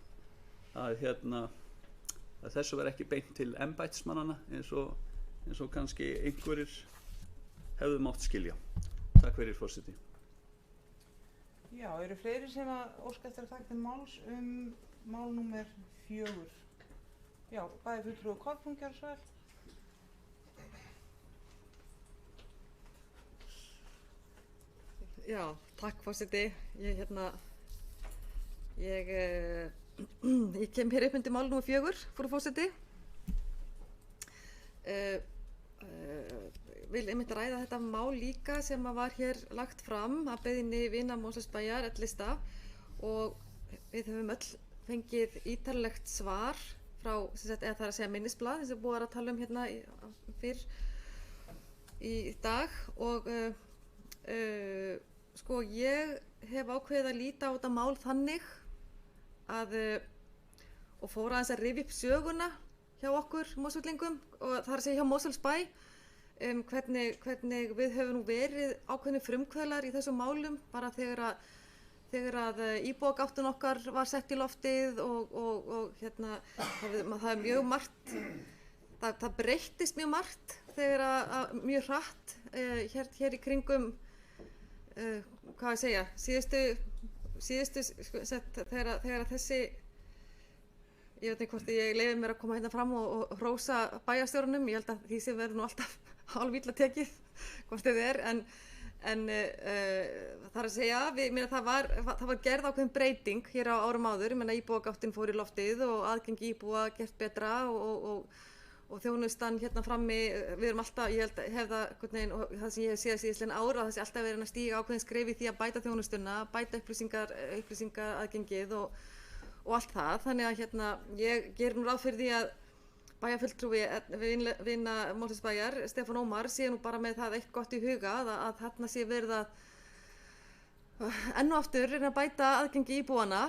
þessu var ekki beint til embættismannanna eins og kannski einhverjir hefðu mátt skilja. Takk fyrir, forseti. Já, eru fleiri sem óska eftir að taka til máls mál númer 4? Já, bæjarfulltrúi Kolbrún, gjörðu svo vel. Já, takk, forseti. Ég kem hér upp undir mál númer 4, frú forseti. Vil einmitt ræða þetta mál líka sem var hér lagt fram að beiðni vina Mosfellsbæjar L-lista, og við höfum öll fengið ítarlegt svar frá, eða það er að segja minnisblað, þess að búið að tala hérna fyrr í dag, og sko ég hef ákveðið að líta á þetta mál þannig og fór aðeins að rifja upp söguna hjá okkur Mosfellingum, og það er að segja hjá Mosfellsbæ, hvernig við höfum nú verið ákveðnir frumkvöðlar í þessum málum, bara þegar að íbúagáttun okkar var sett í loftið og það er mjög margt, það breyttist mjög margt þegar mjög hratt hér í kringum, hvað að segja, síðustu síðustu, sko, þegar þessi, ég veit ekki hvort ég leyfi mér að koma hérna fram og hrósa bæjarstjórunum, ég held að því sem verður nú alltaf hálfilla tekið, hvort þið en það að segja, það var gerð ákveðin breyting hér á árum áður, ég meina íbúagáttin fór í loftið og aðgengi íbúa gert betra og þjónustan hérna frammi, við erum alltaf, ég hef það, og það sem ég hef séð síðastliðin ára, það sé alltaf verið að stíga ákveðin skref í því að bæta þjónustuna, bæta upplýsingar aðgengið og allt það, þannig að hérna, ég ger nú ráð fyrir því að bæjarfulltrúi vina Mosfellsbæjar, Stefán Ómar, sé nú bara með það eitt gott í huga að þarna sé verið að enn og aftur reyna að bæta aðgengi íbúana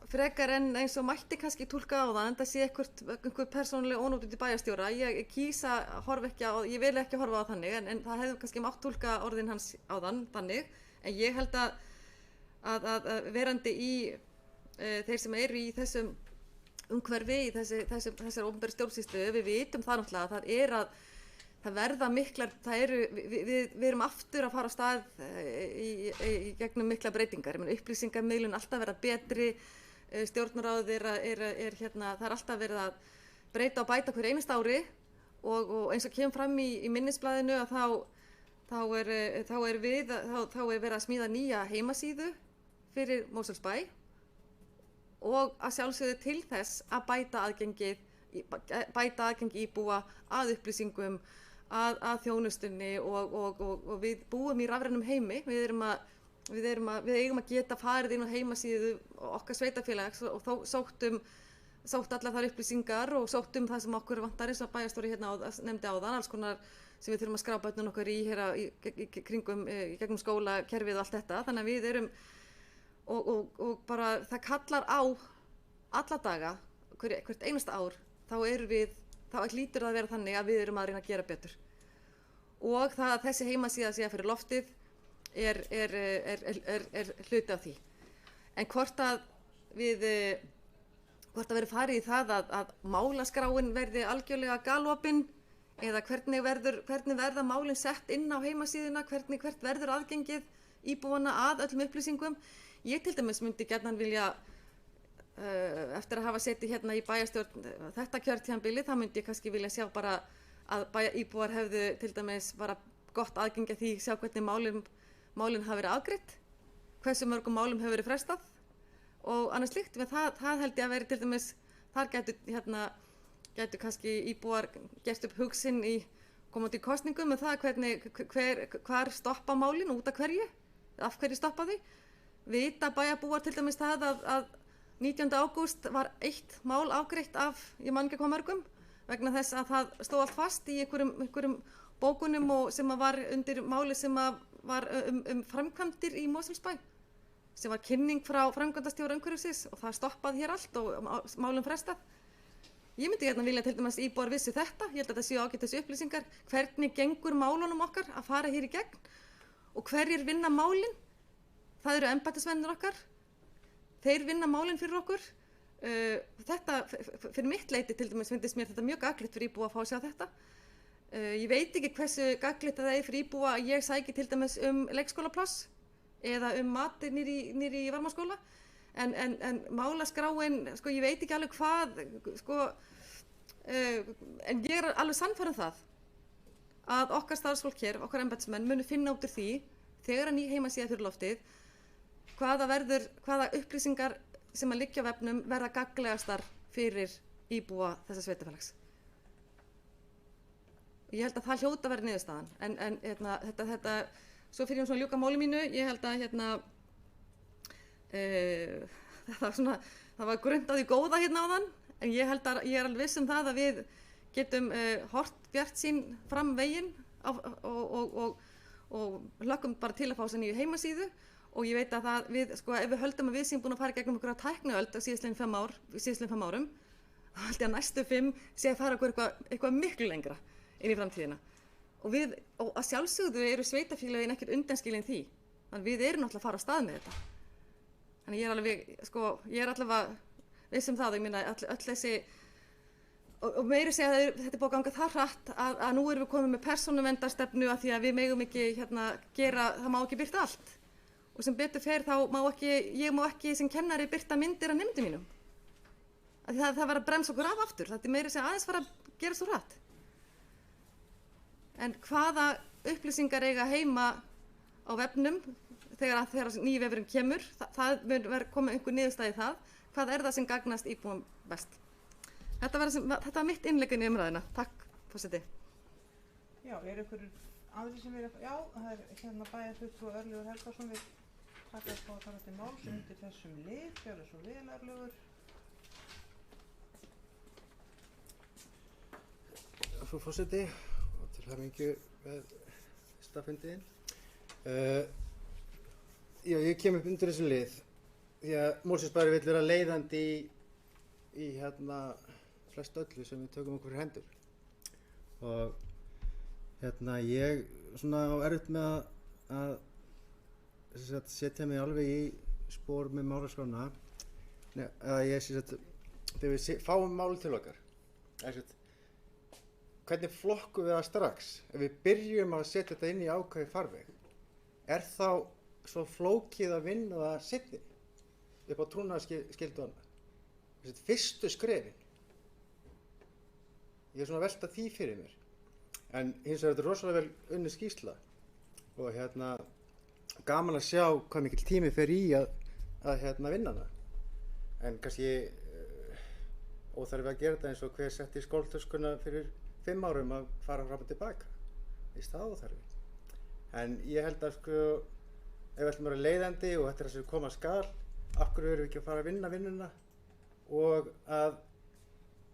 frekar en eins og mætti kannski túlka á það en það sé einhver persónuleg ónótindi bæjarstjóra. Ég kýs að horfa ekki á, ég vil ekki horfa á þannig en það hefði kannski mátt túlka orðin hans á þannig en ég held að verandi í þeir sem eru í þessum umhverfi í þessar opinberu stjórnsýslu, við vitum það náttúrulega að það verða miklar, við erum aftur að fara á stað í gegnum mikla breytingar, upplýsingarmiðlun alltaf verða betri, stjórnarráðið hérna, það alltaf verið að breyta og bæta hver einasta ári og eins og kemur fram í minnisblaðinu að þá er verið að smíða nýja heimasíðu fyrir Mosfellsbæ og að sjálfsögðu til þess að bæta aðgengi íbúa að upplýsingum, að þjónustunni og við búum í rafrænum heimi, við eigum að geta farið inn á heimasíðu okkar sveitafélags og sótt allar þar upplýsingar og sótt það sem okkur vantar eins og bæjarstjóri hérna nefndi áðan, alls konar sem við þurfum að skrá börnin okkar í gegnum skólakerfið og allt þetta, þannig að við erum og bara það kallar á alla daga, hvert einasta ár, þá hlýtur það að vera þannig að við erum að reyna að gera betur. Og það að þessi heimasíða sé fyrir loftið er hluti af því. En hvort að verður farið í það að málaskráin verði algjörlega galopin eða hvernig verða málin sett inn á heimasíðuna, hvert verður aðgengið íbúana að öllum upplýsingum. Ég til dæmis myndi gjarnan vilja, eftir að hafa setið hérna í bæjarstjórn þetta kjörtímabili, þá myndi ég kannski vilja sjá bara að íbúar hefðu til dæmis bara gott aðgengi að því, sjá hvernig málin hafa verið afgreidd, hversu mörgum málum hefur verið frestað og annað slíkt. Það held ég að veri til dæmis, þar gætu kannski íbúar gert upp hug sinn í komandi kosningum með það hvar stoppa málin, út af hverju, af hverju stoppa þau. Vita bæjarbúar til dæmis það að 19. ágúst var eitt mál afgreitt af, ég man ekki hvað mörgum, vegna þess að það stóð allt fast í einhverjum bókunum og sem var undir máli sem var framkvæmdir í Mosfellsbæ, sem var kynning frá framkvæmdastjóra umhverfisins og það stoppaði hér allt og málum frestað. Ég myndi hérna vilja til dæmis íbúar vissu þetta, ég held að það séu ágætis upplýsingar, hvernig gengur málunum okkar að fara hér í gegn og hverjir vinna málin. Það eru embættismennir okkar, þeir vinna málin fyrir okkur. Þetta, fyrir mitt leyti til dæmis, finnst mér þetta mjög gagnlegt fyrir íbúa að fá að sjá þetta. Ég veit ekki hversu gagnlegt það er fyrir íbúa að ég sæki til dæmis leikskólapláss eða mat niðri í varmaskóla. En málaskráin, sko, ég veit ekki alveg hvað, sko, en ég er alveg sannfærð það að okkar starfsfólk hér, okkar embættismenn munu finna út úr því þegar að ný heimasíða fyrir loftið hvaða upplýsingar sem að liggja á vefnum verða gagnlegastar fyrir íbúa þessa sveitafélags. Ég held að það hljóta verið niðurstaðan en þetta svo fyrir svona ljúka máli mínu, ég held að það var grunnt á því góða hérna áðan en ég held að ég er alveg viss það að við getum hort bjartsýn fram veginn og hlökkum bara til að fá þessa nýju heimasíðu og ég veit að ef við höldum að við séum búin að fara gegnum einhverja tækniöld á síðastliðin 5 árum, þá held ég að næstu 5 sé að fara eitthvað miklu lengra inn í framtíðina. Og að sjálfsögðu eru sveitafélögin ekkert undanskilin því, þannig við erum náttúrulega að fara á stað með þetta. Þannig ég er allavega viss það, ég meina öll þessi, og meiri segja að þetta er búið að ganga það hratt að nú erum við komið með persónuverndarstefnu af því að við megum ekki gera, það má ekki birta allt. og sem betur fer þá ég má ekki sem kennari birta myndir af nemendum mínum. Af því það var að bremsa okkur af aftur, þetta er meira sem aðeins fara að gerast úr hratt. En hvaða upplýsingar eiga heima á vefnum þegar nýi vefurinn kemur, það mun koma einhver niðurstaða í það, hvað er það sem gagnast íbúum best. Þetta var mitt innlegg inn í umræðina. Takk, forseti. Já, einhverjir aðrir sem já, það er hérna bæjarfulltrúi Örlygur Helgason við taka upp á að fara til máls undir þessum lið, gjörðu svo vel Örlygur. Frú forseti, og til hamingju með staðfundiðinn. Já, ég kem upp undir þessu lið því að Mosfellsbær vill vera leiðandi í flest öllu sem við tökum okkur fyrir hendur. Og ég svona á erfitt með að setja mig alveg í spór með málaskrána. Þegar við fáum máli til okkar, hvernig flokkum við það strax? Ef við byrjum að setja þetta inn í ákveðið farveg, er þá svo flókið að vinna það seinni upp á trúnaðarskyldu og annað? Fyrstu skrefin. Ég er svona að velta því fyrir mér. En hins vegar þetta rosalega vel unnið skýrsla og gaman að sjá hvað mikill tími fer í að vinna hana. En kannski óþarfi að gera þetta eins og hver setti í skóltöskuna fyrir 5 árum að fara fram og tilbaka. Í stað óþarfi. En ég held að ef við ætlum að vera leiðandi og þetta er það sem koma skal, af hverju erum við ekki að fara að vinna vinnuna og að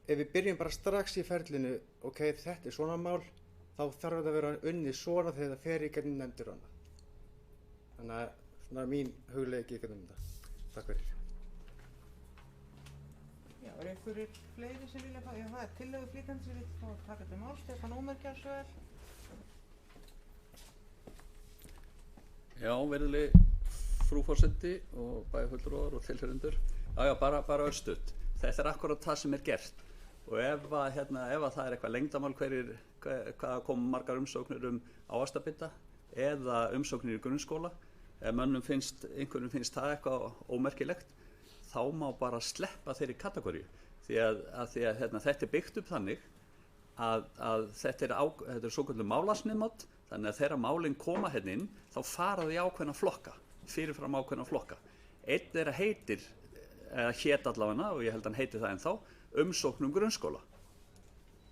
ef við byrjum bara strax í ferlinu, ok, þetta er svona mál, þá þarf þetta að vera unnið svona þegar það fer í gegnum nefndir og annað. Þannig að svona mín hugleiki í gegnum þetta. Takk fyrir. Já, er einhverjir fleiri sem vilja fá? Já, það er tillöguflytjandi sem vill fá að taka til máls. Stefán Ómerkjarsvel. Já, virðulegi frú forseti og bæjarfulltrúar og tilheyrendur. Já, bara örstutt. Þetta er akkurat það sem er gert. Og ef það er eitthvað lengdamál hvað kom margar umsóknir ávaxtabita eða umsóknir í grunnskóla, ef einhverjum finnst það eitthvað ómerkilegt, þá má bara sleppa þeirri kategóríu. Því að þetta er byggt upp þannig að þetta er svokölluð málasniðmót, þannig að þegar málin koma hérna inn, þá fara þau í ákveðna flokka, fyrirfram ákveðna flokka. Einn þeirra heitir, eða hét allavega, og ég held að hann heiti það ennþá, umsókn grunnskóla.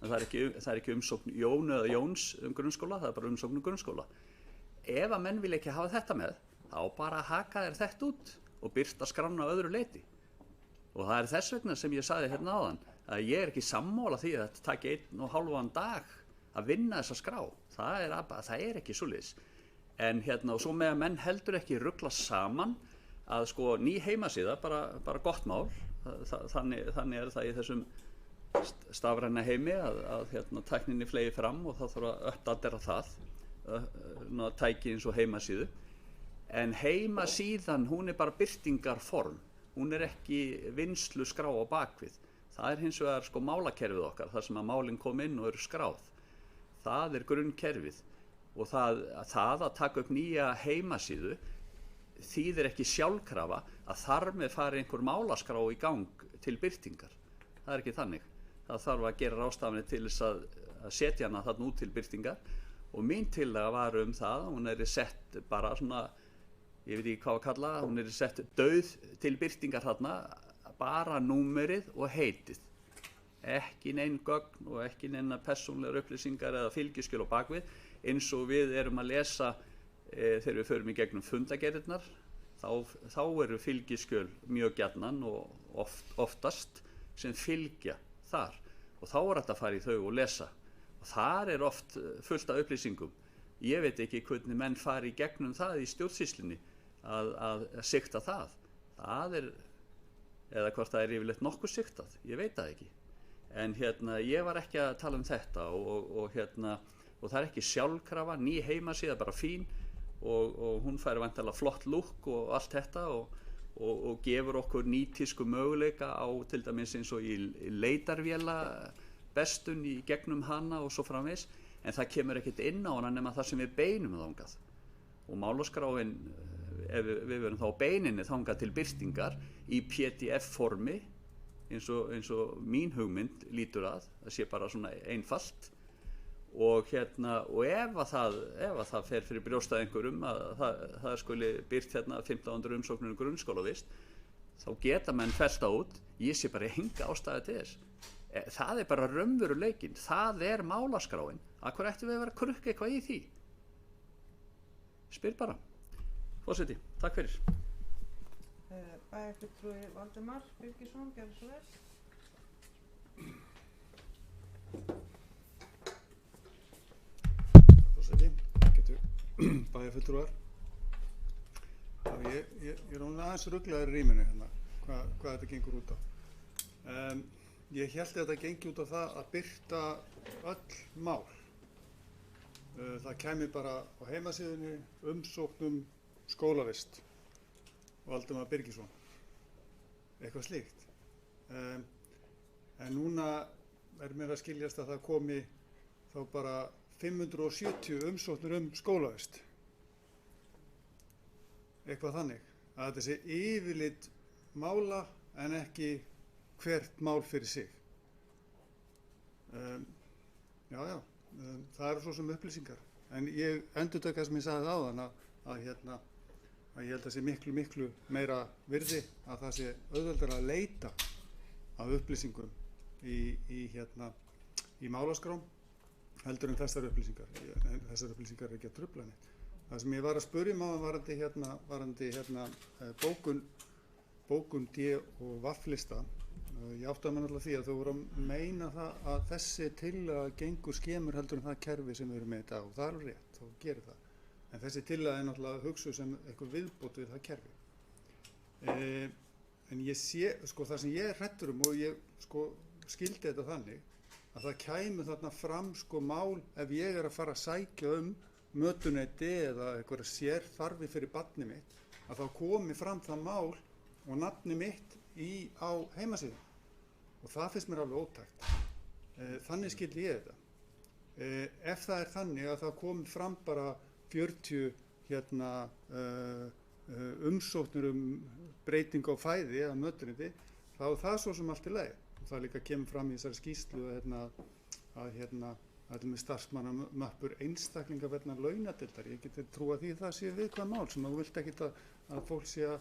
En það er ekki umsókn Jón eða Jóns grunnskóla, það er bara umsókn grunnskóla. Ef að menn vil ekki hafa þetta með, þá bara haka þeir þetta út og birta skrána á öðru leyti. Og það er þess vegna sem ég sagði hérna áðan, að ég er ekki sammála því að þetta taki 1,5 dag að vinna þessa skrá. Það er ekki svoleiðis. En og svo með að menn heldur ekki rugla saman að ný heimasíða, bara gott mál, þannig er það í þessum stafræna heimi að tækninni flegi fram og það þarf að uppdatera það, tæki eins og heimasíðu. En heimasíðan, hún er bara birtingarform, hún er ekki vinnslu skrá á bakvið. Það er hins vegar málakerfið okkar, þar sem að málin kom inn og eru skráð. Það er grunnkerfið og það að taka upp nýja heimasíðu þýðir ekki sjálfkrafa að þar með fari einhver málaskrá í gang til birtingar. Það er ekki þannig. Það þarf að gera ráðstafanir til þess að setja hana þarna út til birtingar og mín tillaga var það, hún er sett bara svona, ég veit ekki hvað að kalla, hún er sett dauð til birtingar þarna, bara númerið og heitið. Ekki neinn gögn og ekki neina persónulegar upplýsingar eða fylgiskjöl á bakvið, eins og við erum að lesa þegar við förum í gegnum fundagerðirnar, þá eru fylgiskjöl mjög gjarnan og oftast sem fylgja þar og þá er þetta að fara í þau og lesa og þar er oft fullt af upplýsingum. Ég veit ekki hvernig menn fari í gegnum það í stjórnsýslunni að sigta það. Eða hvort það er yfirleitt nokkuð sigtað, ég veit það ekki. En ég var ekki að tala þetta og það er ekki sjálfkrafa, ný heimasíða, bara fín og hún fær væntanlega flott lúkk og allt þetta og gefur okkur nýtísku möguleika á til dæmis eins og í leitarvéla bestun í gegnum hana og svo framvegis, en það kemur ekkert inn á hana nema það sem við beinum þangað. Og málaskráin við verum þá á beininni þangað til birtingar í PDF-formi eins og mín hugmynd lítur að, það sé bara svona einfalt og ef það fer fyrir brjóstað einhverjum að það skuli birt 1500 umsóknir um grunnskólavist, þá geta menn fellt út, ég sé bara enga ástæðu til þess. Það bara raunveruleikinn, það málaskráin. Af hverju ættum við að vera að krukka eitthvað í því? Spyr bara. Forseti, takk fyrir. Bæjarfulltrúi Valdimar Birgisson, gjörðu svo vel. Forseti, bæjarfulltrúar. Ég aðeins ruglaður í rýminu hérna, hvað þetta gengur út á. Ég hélt að þetta gengi út á það að birta öll mál. Það kæmi bara á heimasíðunni umsóknum skólavist Valdimar Birgisson, eitthvað slíkt. En núna mér að skiljast að það komi þá bara 570 umsóknir skólavist. Eitthvað þannig, að þetta sé yfirlit mála en ekki hvert mál fyrir sig. Það eru svo sem upplýsingar. En ég endurtek það sem ég sagði áðan að ég held að það sé miklu meira virði að það sé auðveldara að leita að upplýsingum í málaskrám heldur en þessar upplýsingar. Þessar upplýsingar ekki að trufla neitt. Það sem ég var að spyrja áðan varðandi bókun D og vafflista. Ég átti að mann alltaf því að þú voru að meina það að þessi tillaga gengur skemur heldur en það kerfi sem við erum með í dag og það er rétt, þá gerir það. En þessi tillaga náttúrulega hugsuð sem eitthvað viðbót við það kerfi. En ég sé, það sem ég hræddur og ég skildi þetta þannig að það kæmi þarna fram mál ef ég að fara að sækja mötuneyti eða eitthvað sérþarfi fyrir barnið mitt, að þá komi fram það mál og nafni mitt á heimasíðu. Og það finnst mér alveg ótækt. Þannig skildi ég þetta. Ef það er þannig að það komi fram bara 40 umsóknir breyting á fæði eða mötuneyti, þá er það svo sem allt í lagi. Og það líka kemur fram í þessari skýrslu að þetta með starfsmannamöppur einstaklinga vegna launadeildar. Ég geti trúa því það sé viðkvæm mál sem þú vilt ekkit að fólk sé að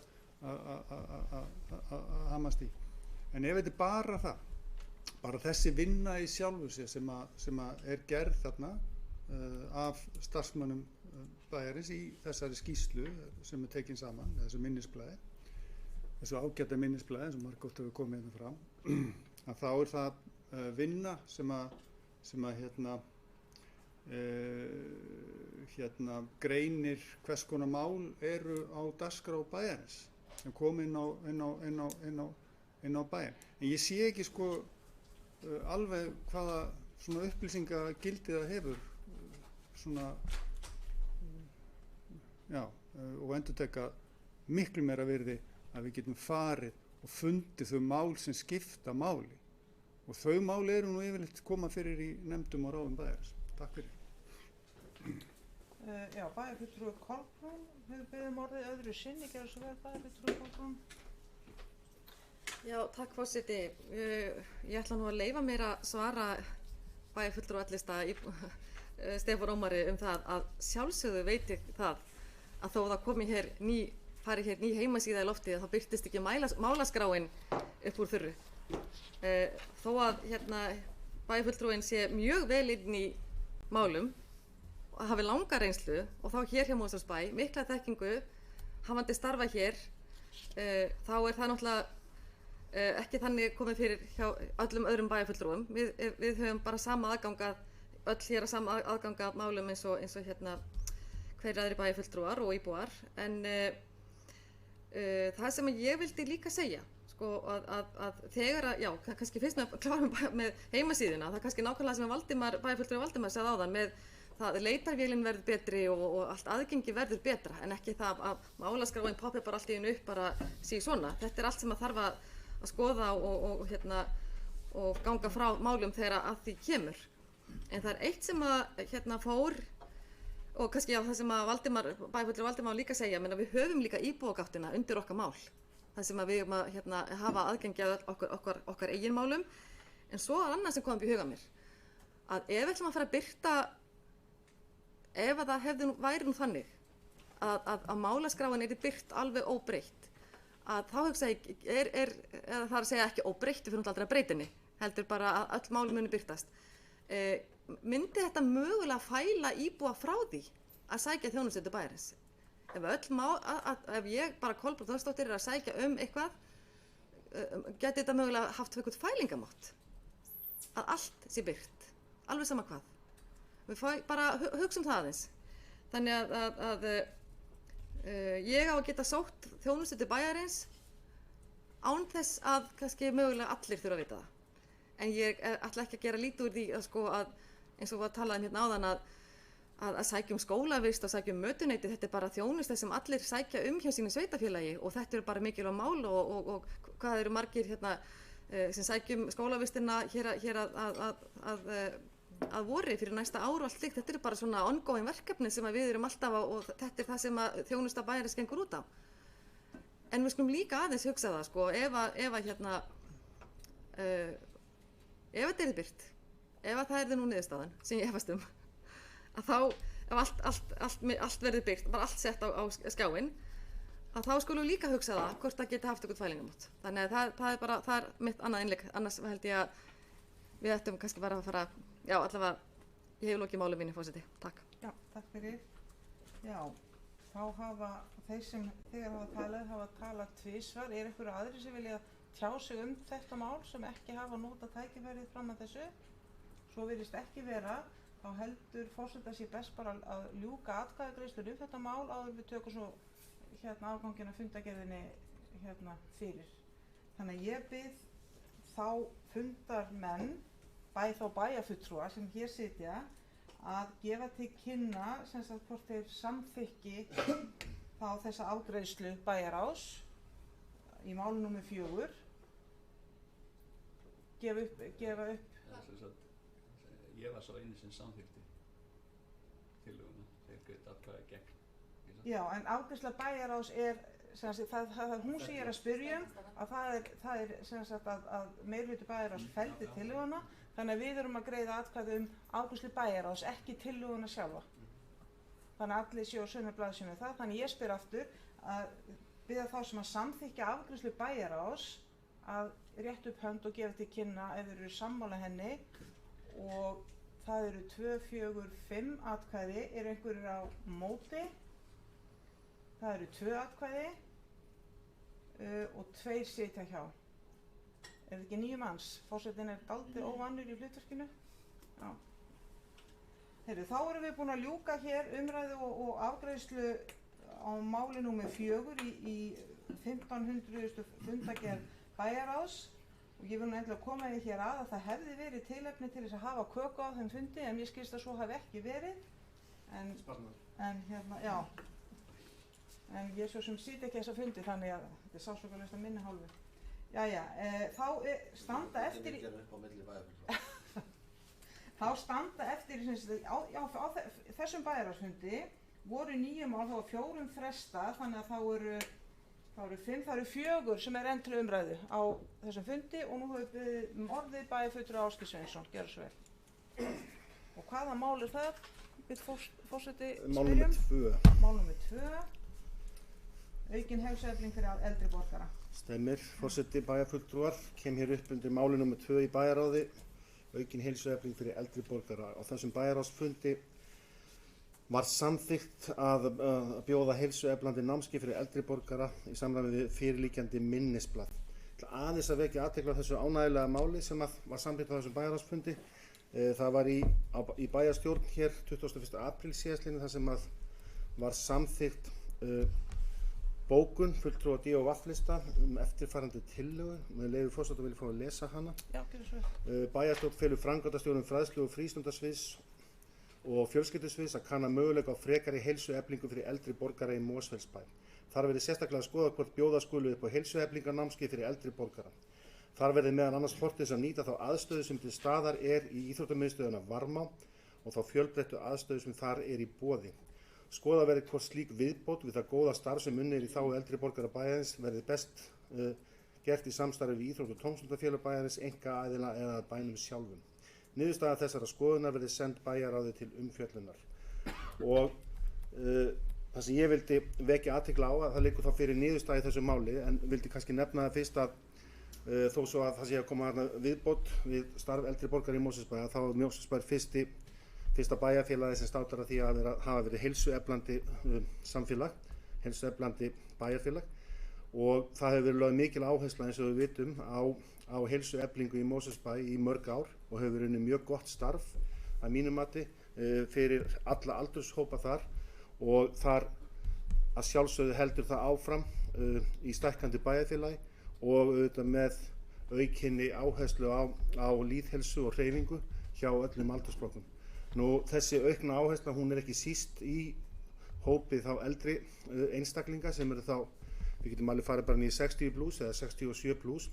hamast í. En ef þetta bara það, bara þessi vinna í sjálfu sér sem er gerð þarna af starfsmönnum bæjarins í þessari skýrslu sem er tekin saman, þessu minnisblaði, þessu ágæta minnisblaði sem margótt hefur komið hérna fram, að þá er það vinna sem greinir hvers konar mál eru á dagskrá bæjarins sem kom inn á bæinn. En ég sé ekki alveg hvaða svona upplýsingagildi það hefur og endurteka miklu meira virði að við getum farið og fundið þau mál sem skipta máli. Og þau mál eru nú yfirleitt koma fyrir í nefndum og ráðum bæjarins. Takk fyrir. Bæjarfulltrúi Kolbrún hefur beðið orðið öðru sinni, gerðu svo vel bæjarfulltrúi Kolbrún. Já, takk forseti. Ég ætla nú að leyfa mér að svara bæjarfulltrúa Ellista Stefán Ómari það að sjálfsögðu veit ég það að þó það fari hér ný heimasíða í loftið þá birtist ekki málaskráin upp úr þurru. Þó að bæjarfulltrúin sé mjög vel inn í málum og hafi langa reynslu og þá hér hjá Mosfellsbæ, mikla þekkingu, hafandi starfa hér, þá er það náttúrulega ekki þannig komið fyrir hjá öllum öðrum bæjarfulltrúum. Við höfum bara sama aðganga, öll hér að sama aðganga málum eins og hverjir aðri bæjarfulltrúar og íbúar. En það sem ég vildi líka segja, að þegar kannski fyrst með klárum með heimasíðuna, það er kannski nákvæmlega sem bæjarfulltrúi Valdimar sagði áðan með það leitarvélin verður betri og allt aðgengi verður betra en ekki það að málaskráin poppi bara allt í einu upp bara síg svona. Þetta er allt sem að þarf að skoða og ganga frá málum þegar að því kemur. En það er eitt sem að fór og kannski það sem að bæjarfulltrúi Valdimar líka segja, menn að við höfum líka íbúagáttina undir okkar mál, það sem að við höfum að hafa aðgengi að okkar eigin málum, en svo er annað sem kom upp í huga mér, að ef við ætlum að fara að birta, ef að það væri nú þannig að málaskráin er byrt alveg óbreytt, að þá hugsa ég, eða það að segja ekki óbreytt, við fyrir aldrei að breyta henni, heldur bara að öll mál muni birtast. Myndi þetta mögulega fæla íbúa frá því að sækja þjónustu bæjarins? Ef ég bara Kolbrún Þórsdóttir að sækja eitthvað, geti þetta mögulega haft eitthvað fælingamátt? Að allt sé birt, alveg sama hvað. Við bara hugsa það aðeins. Þannig að ég á að geta sótt þjónustu bæjarins án þess að kannski mögulega allir þurfa að vita það. En ég ætla ekki að gera lítið úr því að eins og var talað hérna áðan að sækja skólavist og sækja mötuneyti, þetta er bara þjónusta sem allir sækja hjá sínu sveitafélagi og þetta eru bara mikilvæg mál og hvað eru margir hérna sem sækjum skólavistina hér að vori fyrir næsta ár og allt slíkt, þetta eru bara svona ongoing verkefni sem við erum alltaf á og þetta er það sem að þjónusta bæjarins gengur út á. En við skulum líka aðeins hugsa það ef þetta er byrt, ef það er nú niðurstaðan sem ég efast að þá, ef allt verður byrt, bara allt sett á skjáinn, að þá skulum við líka hugsa það hvort það geti haft eitthvað fælingamátt. Þannig að það er mitt annað innlegg, annars held ég að við ættum kannski bara að fara, já allavega, ég hef lokið máli mínu, forseti. Takk. Já, takk fyrir. Já, þá hafa þeir sem þegar hafa talað tvisvar, er einhverju aðrir sem vilja tjá sig þetta mál sem ekki hafa notað tækifærið fram að þessu? Svo virðist ekki vera, þá heldur forseta sér best bara að ljúka atkvæðagreiðslur þetta mál áður við tökum svo afganginn af fundargerðinni fyrir. Þannig að ég bið þá fundarmenn, þá bæjarfulltrúa sem hér sitja, að gefa til kynna sem sagt hvort þeir samþykki þá þessa afgreiðslu bæjarráðs í máli númer 4. Gefa upp. Ég var svo eini sem samþykkti tillöguna, þeir greiddu atkvæði gegn. Já, en afgreiðsla bæjarráðs er, það er hún sem ég er að spyrja að það er sem sagt að meirihluti bæjarráðs felldi tillöguna, þannig að við erum að greiða atkvæði afgreiðslu bæjarráðs, ekki tillöguna sjálfa. Þannig að allir séu á sömu blaðsíðu með það, þannig ég spyr aftur að biðja þá sem að samþykkja afgreiðslu bæjarráðs að rétta upp hönd og gefa til kynna ef þeir eru sammála henni, og það eru 2, 4, 5 atkvæði, er einhverjir á móti, það eru 2 atkvæði og 2 sitja hjá. Er það ekki 9 manns? Forsetinn er dálítið óvanur í hlutverkinu. Já. Heyrðu, þá erum við búin að ljúka hér umræðu og afgreiðslu á máli númer 4 í 1500. fundargerð bæjarráðs, og ég vil nú endilega koma því hér að það hefði verið tilefni til þess að hafa köku á þeim fundi, en mér skilst að svo hafi ekki verið. En ég svo sem sit ekki þessa fundi, þannig að þetta er sársaukalaust af minni hálfu. Jæja, þá standa eftir þá standa eftir á þessum bæjarráðsfundi voru 9 mál, þá var 4 frestað, þannig að það eru 5, það eru 4 sem er enn til umræðu á þessum fundi, og nú höfum við orðið bæjarfulltrúi Ásgeir Sveinsson, gjörðu svo vel. Og hvaða mál er það? Vill forseti spyrjum? Mál númer 2. Mál númer 2. Aukin heilsuefling fyrir eldri borgara. Stemmir, forseti bæjarfulltrúar, kem hér upp undir máli númer 2 í bæjarráði, aukin heilsuefling fyrir eldri borgara. Á þessum bæjarráðsfundi var samþykkt að bjóða heilsueflandi námskeið fyrir eldri borgara í samræmi við fyrirliggjandi minnisblað. Aðeins að vekja athygli á þessu ánægjulega máli sem var samþykkt á þessum bæjarráðsfundi. Það var í bæjarstjórn hér 21. apríl síðastliðinn, þar sem var samþykkt bókun fulltrúa D- og V-lista eftirfarandi tillögu. Með leyfi forseta vil ég fá að lesa hana. Já, gjörðu svo vel. Bæjarstjórn felur framkvæmdastjórum fræðslu- og frístundasviðs og fjölskyldusviðs að kanna möguleika á frekari heilsueflingu fyrir eldri borgara í Mosfellsbæ. Þar verði sérstaklega að skoða hvort bjóða skuli upp á heilsueflingarnámskeið fyrir eldri borgara. Þar verði meðal annars horft til þess að nýta þá aðstöðu sem til staðar er í íþróttamiðstöðina Varmá og þá fjölbreyttu aðstöðu sem þar í boði. Skoða verði hvort slík viðbót við það góða starf sem unnið í þágu eldri borgara bæjarins verði best gert í samstarfi við íþrótta- og tómstundafélög bæjarins, einkaaðila eða bænum sjálfum. Niðurstaða þessara skoðunar verði send bæjarráði til umfjöllunar. Og það sem ég vildi vekja athygli á, að það liggur þá fyrir niðurstaða í þessu máli, en vildi kannski nefna það fyrst að þó svo að það sé að koma viðbót við starf eldri borgara í Mosfellsbæ, þá er Mosfellsbær fyrsta bæjarfélagi sem státar að því að hafa verið heilsueflandi samfélag, heilsueflandi bæjarfélag, og það hefur verið lögð mikil áhersla eins og við vitum á heilsueflingu í Mosfellsbæ í mörg ár og hefur verið mjög gott starf að mínu mati fyrir alla aldurshópa þar, og þar að sjálfsögðu heldur það áfram í stækkandi bæjarfélagi og auðvitað með aukinni áherslu á lýðheilsu og hreyfingu hjá öllum aldursflokkum. Nú, þessi aukna áhersla, hún er ekki síst í hópi þá eldri einstaklinga sem eru þá, við getum alveg farið bara niður 60 plus eða 67 plus,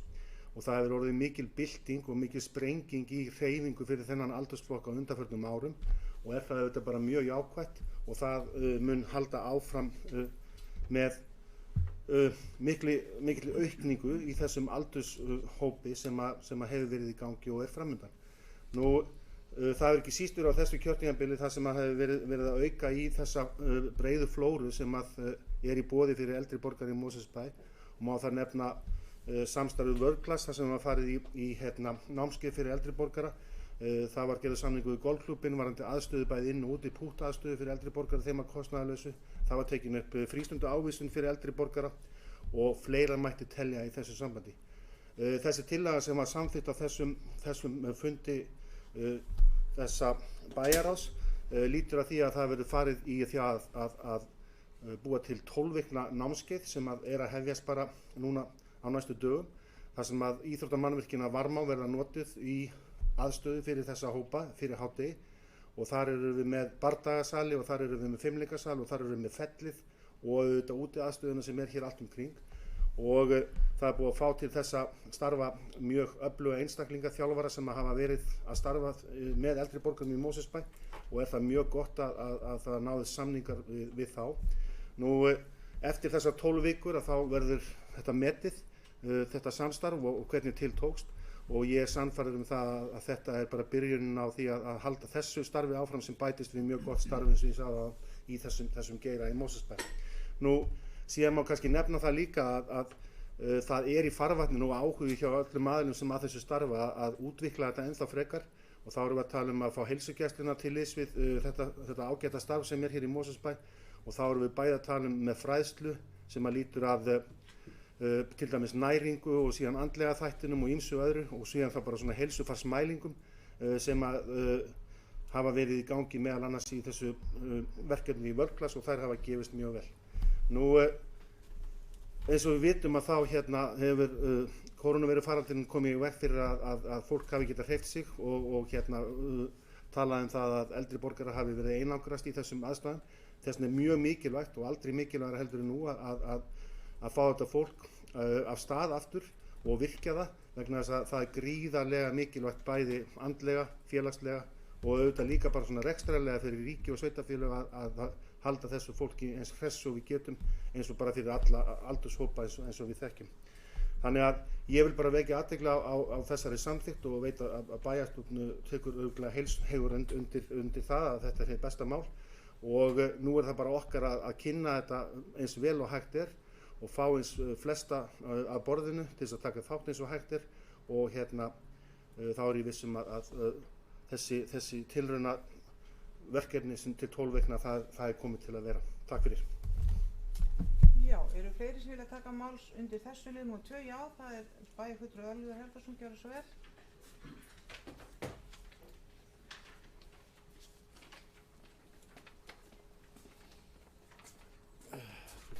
og það hefur orðið mikil bylting og mikil sprenging í hreyfingu fyrir þennan aldursflokk á undanförnum árum, og er það auðvitað bara mjög jákvætt, og það mun halda áfram með mikil aukningu í þessum aldurshópi sem hefur verið í gangi og er framundan. Nú, það er ekki sístur á þessu kjörtímabili það sem hefur verið að auka í þessa breiðu flóru sem er í boði fyrir eldri borgara í Mosfellsbæ, og má þar nefna samstarfið World-Class, þar sem var farið í námskeið fyrir eldri borgara. Það var gerður samningu við golfklúbbinn varðandi aðstöðu bæði inn og út í púttaðstöðu fyrir eldri borgara þeim að kostnaðarlausu. Það var tekin upp frístundu ávísun fyrir eldri borgara og fleira mætti telja í þessu sambandi. Þessi tillaga sem var samþykkt á þessum fundi þessa bæjarráðs lítur að því að það verður farið í því að búa til 12 vikna námskeið sem er að hefjast bara núna á næstu dögum, þar sem að íþróttamannvirkina Varmá verða notuð í aðstöðu fyrir þessa hópa fyrir hádegi, og þar erum við með bardagasali og þar erum við með fimmleikasal og þar erum við með fellið og auðvitað úti aðstöðuna sem er hér allt umkring, og það er búið að fá til þessa starfa mjög öfluga einstaklinga, þjálfara sem hafa verið að starfa með eldri borgurum í Mosfellsbæ, og er það mjög gott að það náðist samningar við þá. Nú, eftir þessar 12 vikur að þá verður þetta metið, þetta samstarf og hvernig til tókst, og ég er sannfærður það að þetta er bara byrjunin á því að halda þessu starfi áfram sem bætist við mjög gott starf eins og ég sagði í þessum geira í Mosfellsbæ. Nú, síðan má kannski nefna það líka að það er í farvatninu og áhugi hjá öllum aðilum sem að þessu starfa að útvikla þetta ennþá frekar, og þá erum við að tala um að fá heilsugæsluna til liðs við þetta ágæta starf sem er hér í Mosfellsbæ, og þá erum við bæði að tala um með fræðslu sem að lítur að til dæmis næringu og síðan andlega þættinum og ýmsu öðru, og síðan það bara svona heilsufarsmælingum sem að hafa verið í gangi meðal annars í þessu verkefni í World-Class, og þær hafa gefist mjög vel. Nú, eins og við vitum að þá hefur koronaverufaraldurinn komið í veg fyrir að fólk hafi getað hreyft sig og talað um það að eldri borgarar hafi verið einangrast í þessum aðstæðum. Þess vegna er mjög mikilvægt og aldrei mikilvægara heldur en nú að fá þetta fólk af stað aftur og virkja það, vegna þess að það er gríðarlega mikilvægt bæði andlega, félagslega og auðvitað líka bara svona rekstrarlega fyrir ríki og sveitarfélög að halda þessu fólki eins hress og við getum, eins og bara fyrir alla aldurshópa eins og við þekkjum. Þannig að ég vil bara vekja athygli á þessari samþykkt og veit að bæjarstjórn tekur auðvitað heilshugur undir það að þetta er hið besta mál, og nú er það bara okkar að kynna þetta eins vel og hægt er og fá eins flesta að borðinu til þess að taka þátt eins og hægt er, og þá er ég vissum að þessi tilrauna verkefni sem til 12 vikna það er komið til að vera. Takk fyrir. Já, eru fleiri sem vilja taka máls undir þessu lið nú 2? Já, það er bæjarfulltrúi Ölviður Helgason, gjörðu svo vel.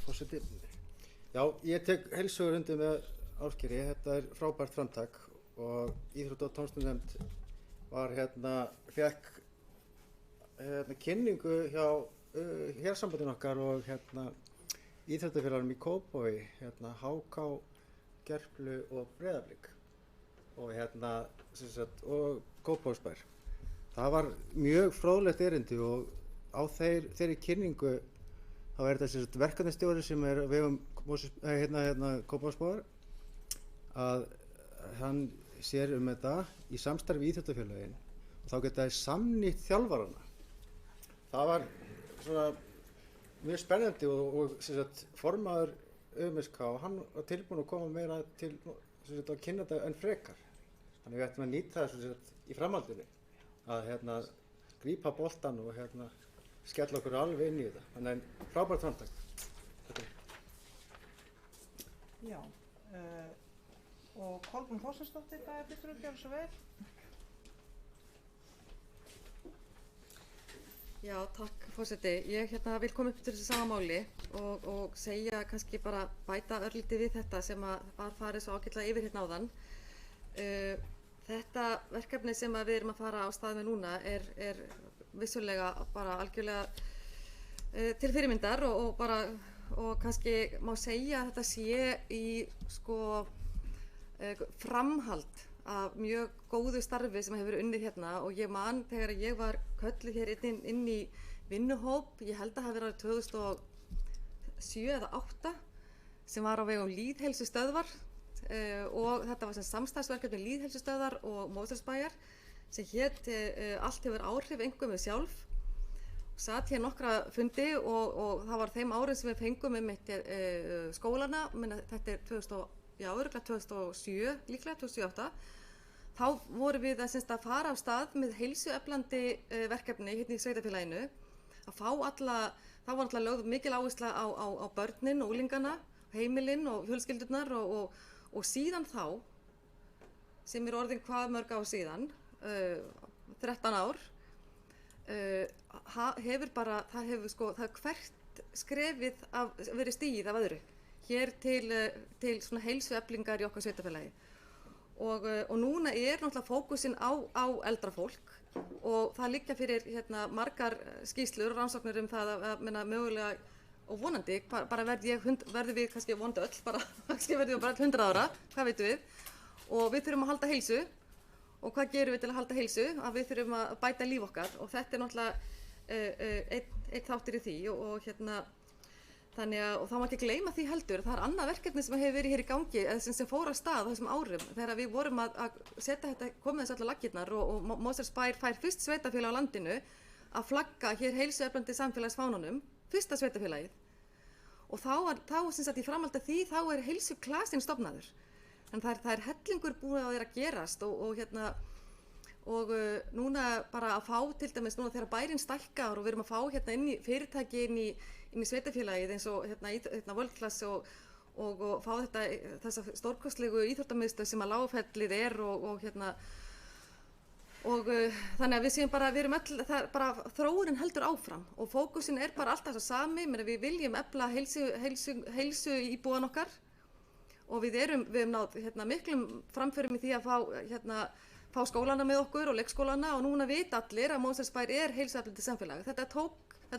Forseti. Já, ég tek heilshugar undir með Ásgeiri, þetta er frábært framtak, og íþrótta- og tómstundunefnd var fékk kynningu hjá hérsambandinu okkar og íþróttafélagunum í Kópavogi, HK, Gerplu og Breiðablik og og Kópavogsbær. Það var mjög fróðlegt erindi og á þeirri kynningu þá er þetta sem sagt verkefnastjóri sem er á vegum Kópavogsbæjar að hann sér þetta í samstarfi við íþróttafélögin og þá geta þeir samnýtt þjálfarana. Það var svona mjög spennandi og sem sagt formaður ÖMSK og hann var tilbúin að koma meira til sem sagt að kynna þetta enn frekar. Þannig við ættum að nýta það sem sagt í framhaldinu að grípa boltan og skella okkur alveg inn í þetta. Þannig frábært framtak. Já, og Kolbrún Þorsteinsdóttir, bæjarfulltrúi, gjörðu svo vel. Já, takk forseti. Ég vil koma upp til þessu sama máli og segja kannski bara bæta örlítið við þetta sem var farið svo ágætlega yfir hérna áðan. Þetta verkefni sem við erum að fara á stað með núna er vissulega bara algjörlega til fyrirmyndar og kannski má segja að þetta sé í framhald af mjög góðu starfi sem hefur unnið hérna og ég man þegar ég var kölluð hér inn í vinnuhóp, ég held að það hafi verið 2007 eða 2008 sem var á vegum lýðheilsustöðvar og þetta var sem samstarfsverkefni lýðheilsustöðvar og Mosfellsbæjar sem hét allt hefur áhrif einhver með sjálf. Satt hér nokkra fundi og það var þeim árin sem við fengum skólana, þetta er 2007, líklega 2008. Þá vorum við að fara af stað með heilsueflandi verkefni hérna í sveitarfélaginu að fá þá var alltaf lögð mikil áhersla á börnin og unglingana, heimilin og fjölskyldurnar og síðan þá, sem er orðin hvað mörg ár síðan, 13 ár, það hefur hvert skrefið verið stigið af öðru hér til svona heilsueflingar í okkar sveitarfélagi. Og núna er náttúrulega fókusinn á eldra fólk og það liggja fyrir margar skýrslur og rannsóknir það að mögulega og vonandi verðum við kannski vonandi öll kannski verðum við bara 100 ára, hvað veitum við, og við þurfum að halda heilsu og hvað gerum við til að halda heilsu, að við þurfum að bæta líf okkar og þetta er náttúrulega einn þáttur í því og þannig að og þá má ekki gleyma því heldur, það er annað verkefni sem hefur verið hér í gangi sem fór af stað þessum árum þegar við vorum að setja þetta, komið þessu allar laggirnar og Mosfellsbær fær fyrst sveitarfélag á landinu að flagga hér heilsueflandi samfélagsfánanum, fyrsta sveitarfélagið og þá sem sagt í framhaldi af því þá er heilsuklasinn stofnaður en það er hellingur búið að vera að gerast og núna bara að fá til dæmis núna þegar bærinn stækkar og við erum að fá inn í fyrirtæki inn í sveitarfélagið eins og World Class og fá þessa stórkostlegu íþróttamiðstöð sem að Lágafellið er og þannig að við séum bara, við erum bara þróunin heldur áfram og fókusin er bara alltaf það sami, við viljum efla heilsu íbúan okkar og við höfum náð miklum framförum í því að fá skólana með okkur og leikskólana og núna vita allir að Mosfellsbær er heilsueflandi samfélag. Þetta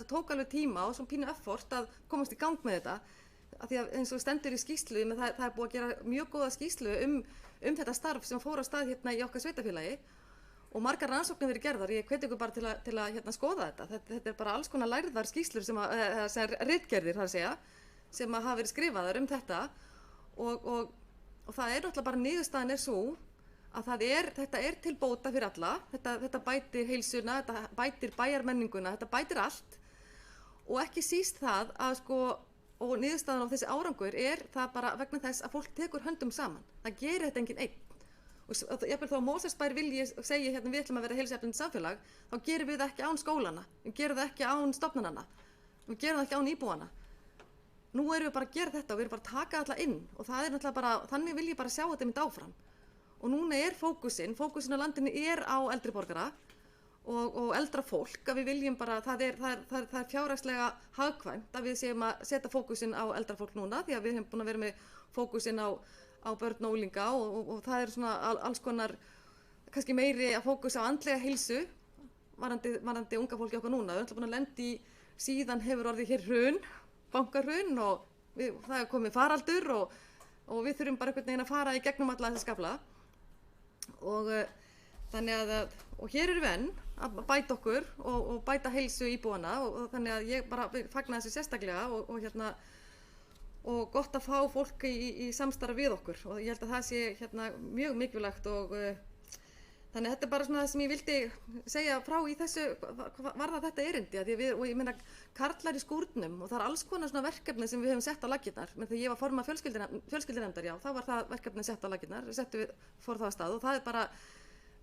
tók alveg tíma og svona pínu effort að komast í gang með þetta af því að eins og stendur í skýrslu, það er búið að gera mjög góða skýrslu þetta starf sem fór á stað í okkar sveitarfélagi og margar rannsóknir verið gerðar, ég hvet ykkur bara til að skoða þetta er bara alls konar lærðar skýrslur sem ritgerðir sem hafa verið skrifaðar þetta og það er náttúrulega bara niðurstaðan er svo að þetta er til bóta fyrir alla, þetta bætir heilsuna, þetta bætir bæjarmenninguna, þetta bætir allt og ekki síst það að og niðurstaðan á þessi árangur er það bara vegna þess að fólk tekur höndum saman, það gerir þetta enginn einn og jafnvel þó að Mosfellsbær vilji segja við ætlum að vera heilsueflandi samfélag, þá gerum við það ekki án skólana, við gerum það ekki án stofnananna, við gerum það ekki án íbúana. Nú erum við bara að gera þetta og við erum bara að taka alla inn og það er náttúrulega bara, þannig vil ég bara sjá þetta mynd áfram. Og núna er fókusinn á landinu er á eldri borgara og eldra fólk að við viljum bara, það er fjárhagslega hagkvæmt að við séum að setja fókusinn á eldra fólk núna því að við hefum búin að vera með fókusinn á börn og unglinga og það er svona alls konar kannski meiri að fókus á andlega heilsu varðandi unga fólki okkar núna. Við erum búin að lenda í síðan hefur orðið hér bankahrun og það er komið faraldur og við þurfum bara einhvern veginn að fara í gegnum alla þessa skafla og þannig að og hér erum við enn að bæta okkur og bæta heilsu íbúana og þannig að ég bara fagna þessu sérstaklega og gott að fá fólk í samstarf við okkur og ég held að það sé mjög mikilvægt og þannig að þetta er bara svona það sem ég vildi segja frá í þessu varða þetta erindi og ég meina karlar í skúrnum og það er alls konar svona verkefni sem við höfum sett á laggirnar með því ég var formaður fjölskyldunefndar, já, þá var það verkefni sett á laggirnar, fór það á stað og það er bara,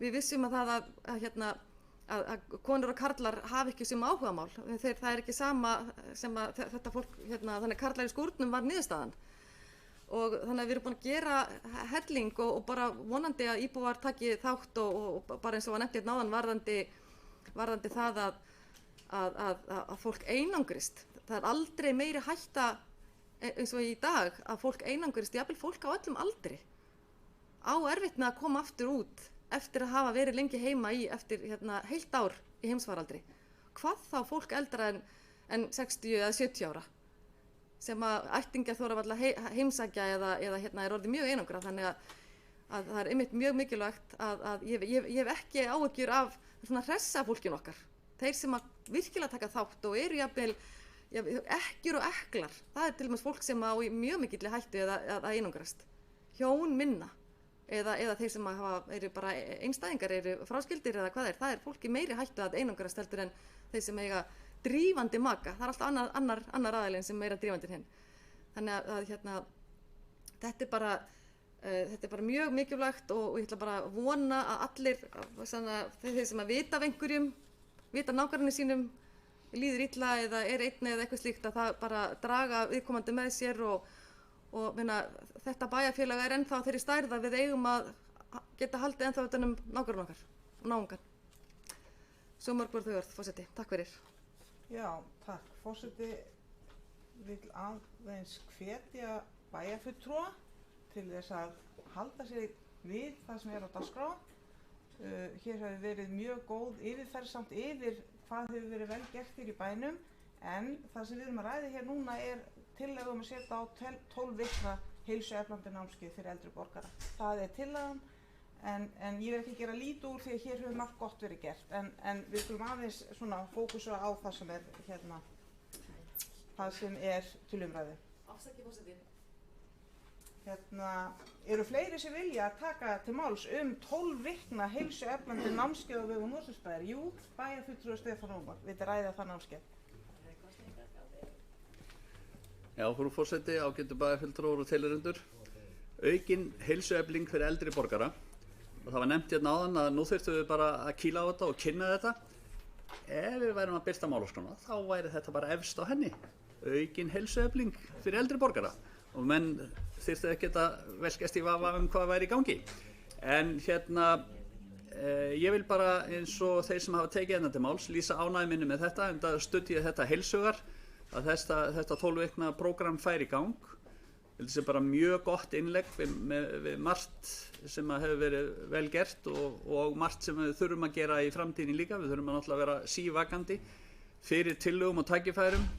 við vissum að að konur og karlar hafi ekki sem áhugamál, það er ekki sama sem að þetta fólk, þannig karlar í skúrnum var niðurstaðan og þannig að við erum búin að gera helling og bara vonandi að íbúar taki þátt og bara eins og var nefnt náðan varðandi það að fólk einangrist. Það er aldrei meiri hætta eins og í dag að fólk einangrist, jafnvel fólk á öllum aldri á erfitt með að koma aftur út eftir að hafa verið lengi heima eftir heilt ár í heimsfaraldri. Hvað þá fólk eldra en 60 eða 70 ára sem að ættingjar þora varla heimsækja eða er orðið mjög einangra þannig að það er einmitt mjög mikilvægt að ég hef ekki áhyggjur af svona hressa fólkin okkar. Þeir sem að virkilega taka þátt og eru jafnvel ekkjur og eklar. Það er til dæmis fólk sem á í mjög mikilli hættu að einangrast. Hjón minna eða þeir sem eru bara einstæðingar, eru fráskildir eða hvað það er fólk í meiri hættu að einangrast heldur en þeir sem eiga drífandi maka. Það er alltaf annar aðilinn sem meira drífandi hinn. Þannig að þetta er bara mjög mikilvægt og ég ætla bara að vona að allir þeir sem að vita af einhverjum, vita nákvæmlega sínum, líður illa eða er einn eða eitthvað slíkt að það bara draga viðkomandi með sér og þetta bæjarfélag er ennþá þeirri stærð að við eigum að geta haldið ennþá utan nágranna okkar og náungan. Svo mörg voru þau orð, forseti. Takk fyrir. Já, takk. Forseti vil aðeins hvetja bæjarfulltrúa til þess að halda sig við það sem er á dagskrá. Hér hefur verið mjög góð yfirferð samt yfir hvað hefur verið vel gert hér í bænum en það sem við erum að ræða hér núna er tillaga að setja á 12 vikna heilsueflandi námskeið fyrir eldri borgara. Það er tillagan en ég vil ekki gera lítið úr því að hér hefur margt gott verið gert en við skulum aðeins svona fókusa á það sem er það sem er til umræðu. Afsakið forseti. Eru fleiri sem vilja að taka til máls 12 vikna heilsueflandi námskeið á vegum Mosfellsbæjar? Jú, bæjarfulltrúi Stefán Ómar, við ræða það námskeið. Já, frú forseti, ágætu bæjarfulltrúar og tilheyrendur. Aukin heilsuefling fyrir eldri borgara. Og það var nefnt hérna áðan að nú þurftum við bara að kýla á þetta og kynna þetta. Ef við værum að birta málaskrána, þá væri þetta bara efst á henni. Aukin heilsuefling fyrir eldri borgara. Og menn þyrftu ekki að velkjast í vafa hvað væri í gangi. En ég vil bara eins og þeir sem hafa tekið hérna til máls lýsa ánægju minni með þetta, en það studdi ég þetta heilsugar að þetta 12 vikna prógram fær í gang. Þetta sé bara mjög gott innlegg við margt sem hefur verið vel gert og margt sem við þurfum að gera í framtíðinni líka. Við þurfum að náttúrulega vera sívakandi fyrir tillögum og tækifærum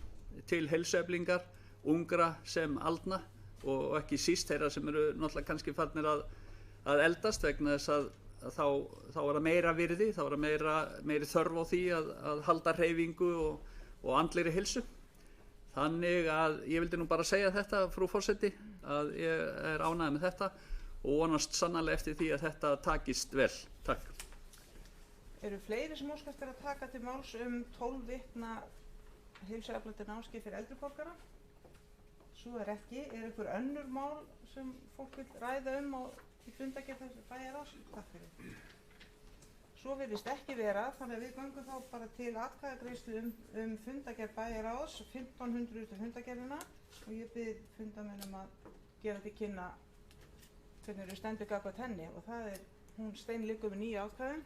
til heilsueflingar, ungra sem aldna og ekki síst þeirra sem eru náttúrulega kannski farnir að eldast vegna þess að þá er það meira virði, þá er það meiri þörf á því að halda hreyfingu og andlegri heilsu. Þannig að ég vildi nú bara segja þetta, frú forseti, að ég er ánægður með þetta og vonast sannarlega eftir því að þetta takist vel. Takk. Eru fleiri sem óskast að taka til máls 12 vikna heilsueflandi námskeið fyrir eldri borgara? Svo er ekki. Er einhver önnur mál sem fólk vil ræða í fundargerð þessu bæjarráðs? Takk fyrir. Svo virðist ekki vera, þannig að við göngum þá bara til atkvæðagreiðslu fundargerð bæjarráðs 1500 fundargerðina og ég bið fundarmönnum að gefa til kynna hvernig eru stendur gagnvart henni og það er, hún steinliggur með 9 atkvæðum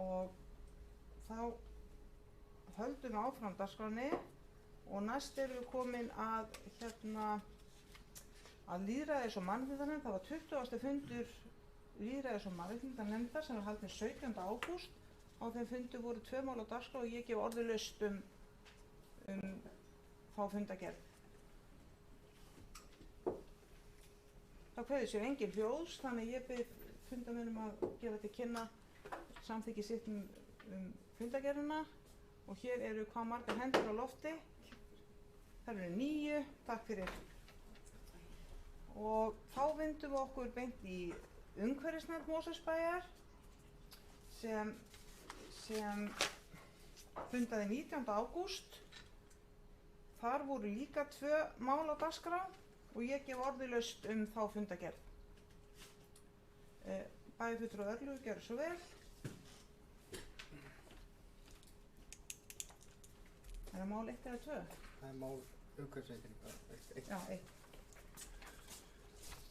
og þá höldum við áfram dagskránni og næst erum við komin að lýðræðis- og mannréttindanefnd. Það var 20. fundur lýðræðis- og mannréttindanefndar sem var haldinn 17. ágúst. Á þeim fundi voru 2 mál á dagskrá og ég gef orðið laust þá fundargerð. Það kveður sér engin hljóðs, þannig ég bið fundarmönnum að gefa til kynna samþykki sitt fundargerðina og hér eru hvað margar hendur á lofti. Það eru 9, takk fyrir. Og þá vindum við okkur beint í umhverfisnefnd Mosfellsbæjar sem fundaði 19. ágúst. Þar voru líka 2 mál á dagskrá og ég gef orðalaust þá fundargerð. Bæjarfulltrúi Örlygur, gjörðu svo vel. Er það mál 1 eða 2? Það er mál umhverfisnefndinni. Já, 1.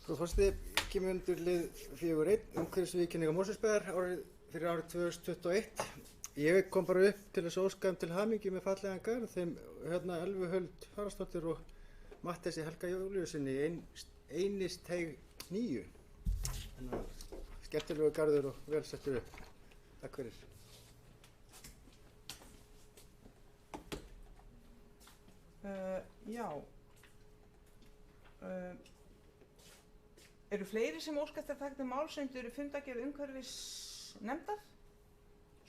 Frú forseti, kemur undir lið 4.1, umhverfisviðurkenning á Mosfellsbæjar fyrir árið 2021. Ég kom bara upp til þess að óska til hamingju með fallegan garð þeim Elvu Huld Haraldsdóttur og Matthíasi Helga Júlíussyni Einisteig 9. Þannig að skemmtilegu garður og vel settur upp. Takk fyrir. Já. Eru fleiri sem óska eftir að taka til máls undir fundargerð umhverfisnefndar?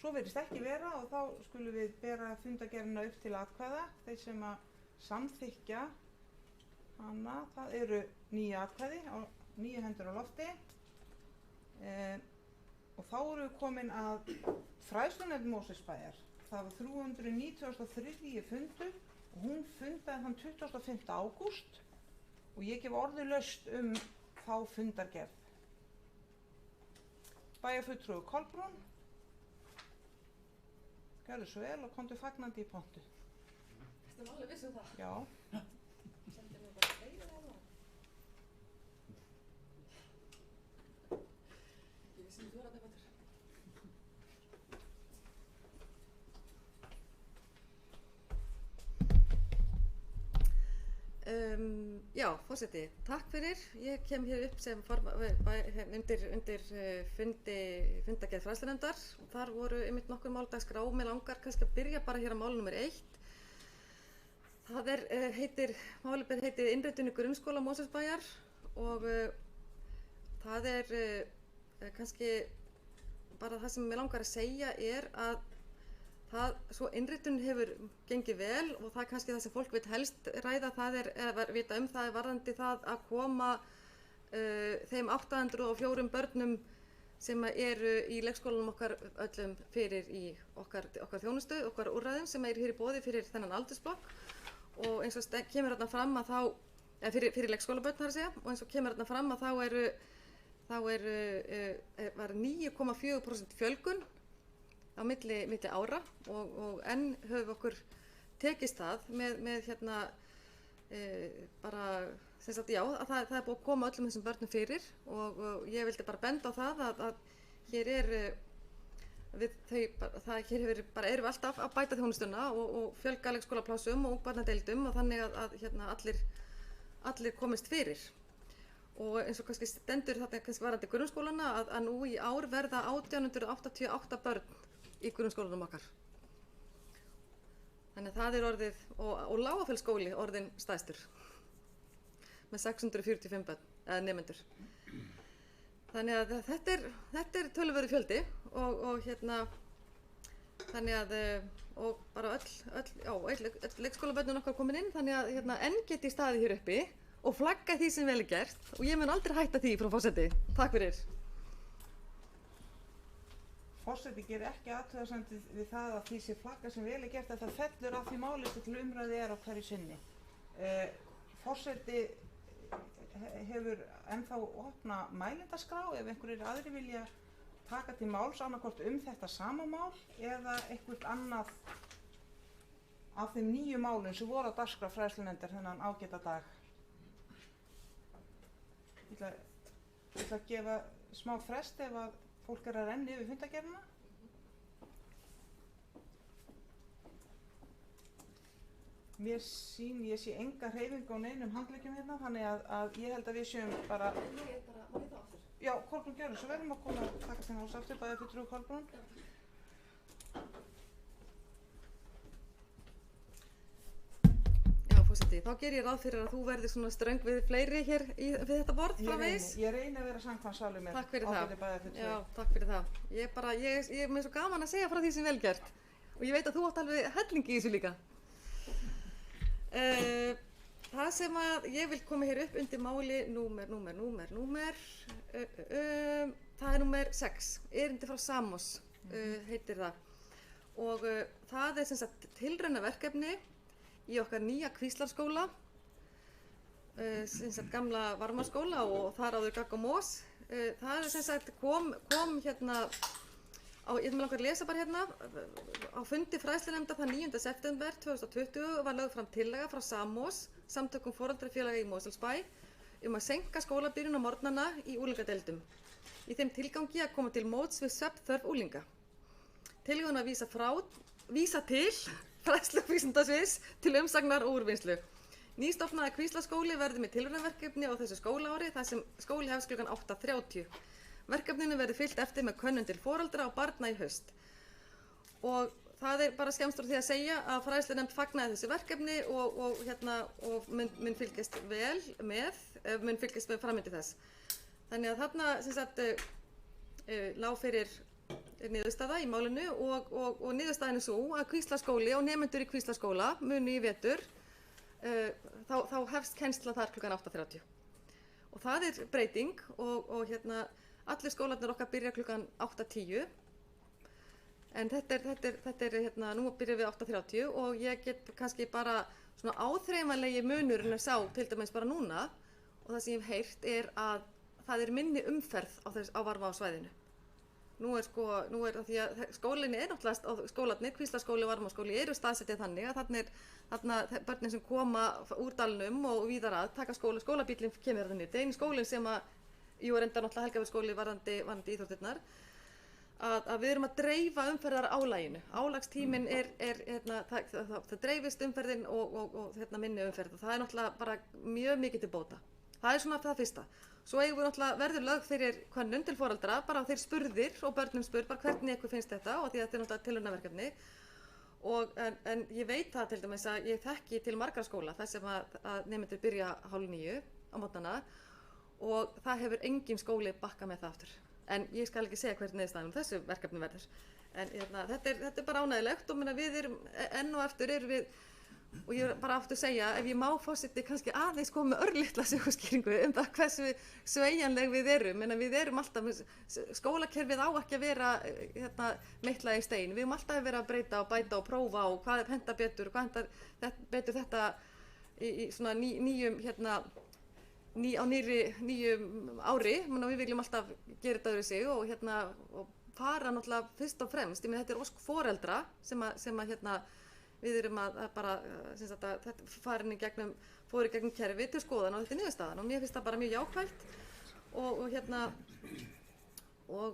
Svo virðist ekki vera og þá skulum við bera fundargerðina upp til atkvæða. Þeir sem að samþykkja hana, það eru 9 atkvæði, 9 hendur á lofti. Og þá erum við komin að fræðslunefnd Mosfellsbæjar. Það var 393. fundur og hún fundaði þann 25. ágúst og ég gef orðalaust þá fundargerð. Bæjarfulltrúi Kolbrún, gjörðu svo vel og komdu fagnandi í pontu. Ertu alveg viss það? Já. Sendir mér bara fleiri eða? Ég vissi þú að debattur. Já, forseti, takk fyrir. Ég kem hér upp sem undir fundargerð fræðslunefndar. Þar voru einmitt nokkur mál dagskrá. Mig langar kannski að byrja bara hér á máli númer 1. Það málið heitir innritun í grunnskóla Mosfellsbæjar og það kannski bara það sem mig langar að segja að svo innritun hefur gengið vel og það er kannski það sem fólk vil helst ræða, vita það er varðandi það að koma þeim 804 börnum sem eru í leikskólanum okkar öllum fyrir í okkar þjónustu, okkar úrræðum sem hér í boði fyrir þennan aldursblokk og eins og kemur þarna fram að fyrir leikskólabörn þar að segja og eins og kemur þarna fram að var 9,4% fjölgun á milli ára og enn höfum okkur tekist það með bara sem sagt já að það er búið að koma öllum þessum börnum fyrir og ég vildi bara benda á það að hér erum við alltaf að bæta þjónustuna og fjölga leikskólaplássum og ungbarnadeildum og þannig að allir komist fyrir. Og eins og kannski stendur þetta kannski varðandi grunnskólana að nú í ár verða 1888 börn í grunnskólanum okkar. Þannig að það er orðið, og Lágafellsskóli orðin stærstur með 645 börn, eða nemendur. Þannig að þetta er töluverður fjöldi og þannig að og bara öll leikskólabörnin okkar komin inn, þannig að enn geti staðið hér uppi og flagga því sem vel er gert og ég mun aldrei hætta því, frú forseti. Takk fyrir. Forseti gerir ekki athugasemdir við það að því sé flagga sem vel er gert að það fellur af því máli til umræðu er á hverju sinni. Forseti hefur ennþá opna mælendaskrá ef einhverjir aðrir vilja taka til máls annaðhvort þetta sama mál eða eitthvað annað af þeim 9 málum sem voru á dagskrá fræðslunefndar þennan ágæta dag. Ég ætla að gefa smá frest ef að fólk er að renna yfir fundargerðina. Ég sé enga hreyfingu á neinum handleggjum hérna, þannig að ég held að við séum bara... Má ég það aftur? Já, Kolbrún gjörðu svo vel, að koma að taka til náls aftur, bæjarfulltrúi Kolbrún. Já, forseti. forseti, þá ger ég ráð fyrir að þú verðir svona ströng við fleiri hér við þetta borð framvegis. Ég reyni að vera samkvæmsalur með Takk fyrir það. ágæti bæjarfulltrúi. Já, takk fyrir það. Ég er með svo gaman að segja frá því sem vel gert. Og ég veit að þú átt alveg hellingi í þessu líka. Það sem að ég vil koma hér upp undir máli númer, það er númer 6, erindi frá Samos, heitir það. Og það er sem sagt tilraunaverkefni í okkar nýja Kvíslarskóla, sem sagt gamla Varmaskóla og þar áður Gagg og Mós. Það er sem sagt kom hérna, ég vil langar að lesa bara hérna, á fundi fræðslunefndar þann 9. september 2020 var lögð fram tillaga frá Samos, samtökum foreldrafélaga í Mosfellsbæ, að seinka skólabyrjun á morgnana í unglingadeildum, í þeim tilgangi að koma til móts við svefnþörf unglinga. Tillöguna vísa til fræðslu- og vísindasviðs til umsagnar og úrvinnslu. Nýstofnaði Kvíslarskóli verður með tilraunaverkefni á þessu skólaári þar sem skóli hefst klukkan 8:30. Verkefninu verður fylgt eftir með könnun til foreldra og barna í haust. Og það er bara skemmst frá því að segja að fræðslunefnd fagnaði þessu verkefni og mun fylgjast vel með framvindu þess. Þannig að þarna sem sagt lá fyrir niðurstaða í málinu og niðurstaðan er svo að Kvíslarskóli og nemendur í Kvíslarskóla munu í vetur, þá hefst kennsla þar klukkan 8:30. Og það er breyting og allir skólarnir okkar byrja klukkan 8:10, en þetta er nú byrjum við 8:30 og ég get kannski bara svona áþreifanlegi munurinn að sá til dæmis bara núna, og það sem ég hef heyrt er að það er minni umferð á Varmá svæðinu. Nú er það því að skólinni er náttúrulega, skólarnir, Kvíslarskóli og Varmáskóli eru staðsettið þannig að þarna börnin sem koma úr dalnum og víðar að taka skólabíllinn kemur þarna niður. Það er eini skólinn sem að, jú er enda náttúrulega Helgavíkurskóli varðandi íþróttirnar, að við erum að dreifa umferðarálæginu. Álagstíminn það dreifist umferðin og minni umferð, og það er náttúrulega bara mjög mikið til bóta. Það er svona það fyrsta. Svo eigum við náttúrulega verður lögð fyrir könnun til foreldra, bara þeir spurðir og börnum spurð bara hvernig ykkur finnst þetta, og því að þetta er náttúrulega tilraunaverkefni. En ég veit það til dæmis að ég þekki til margra skóla þar sem að nemendur byrja 8:30 á morgnana og það hefur engin skóli bakkað með það aftur. En ég skal ekki segja hvernig niðurstaðan þessu verkefni verður. En þetta er bara ánægilegt og við erum enn og aftur við, og ég bara aftur segja, ef ég má forseti kannski aðeins koma með örlitla söguskýringu það hversu sveigjanleg við erum, við erum alltaf, skólakerfið á ekki að vera meitlað í stein, við erum alltaf að vera að breyta og bæta og prófa og hvað hentar betur og hvað hentar betur þetta í svona á nýjum ári, við viljum alltaf gera þetta öðru sig og fara náttúrulega fyrst og fremst, þetta er ósk foreldra sem að við erum að bara farin fóru í gegnum kerfi til skoðan og þetta er niðurstaðan og mér finnst það bara mjög jákvætt og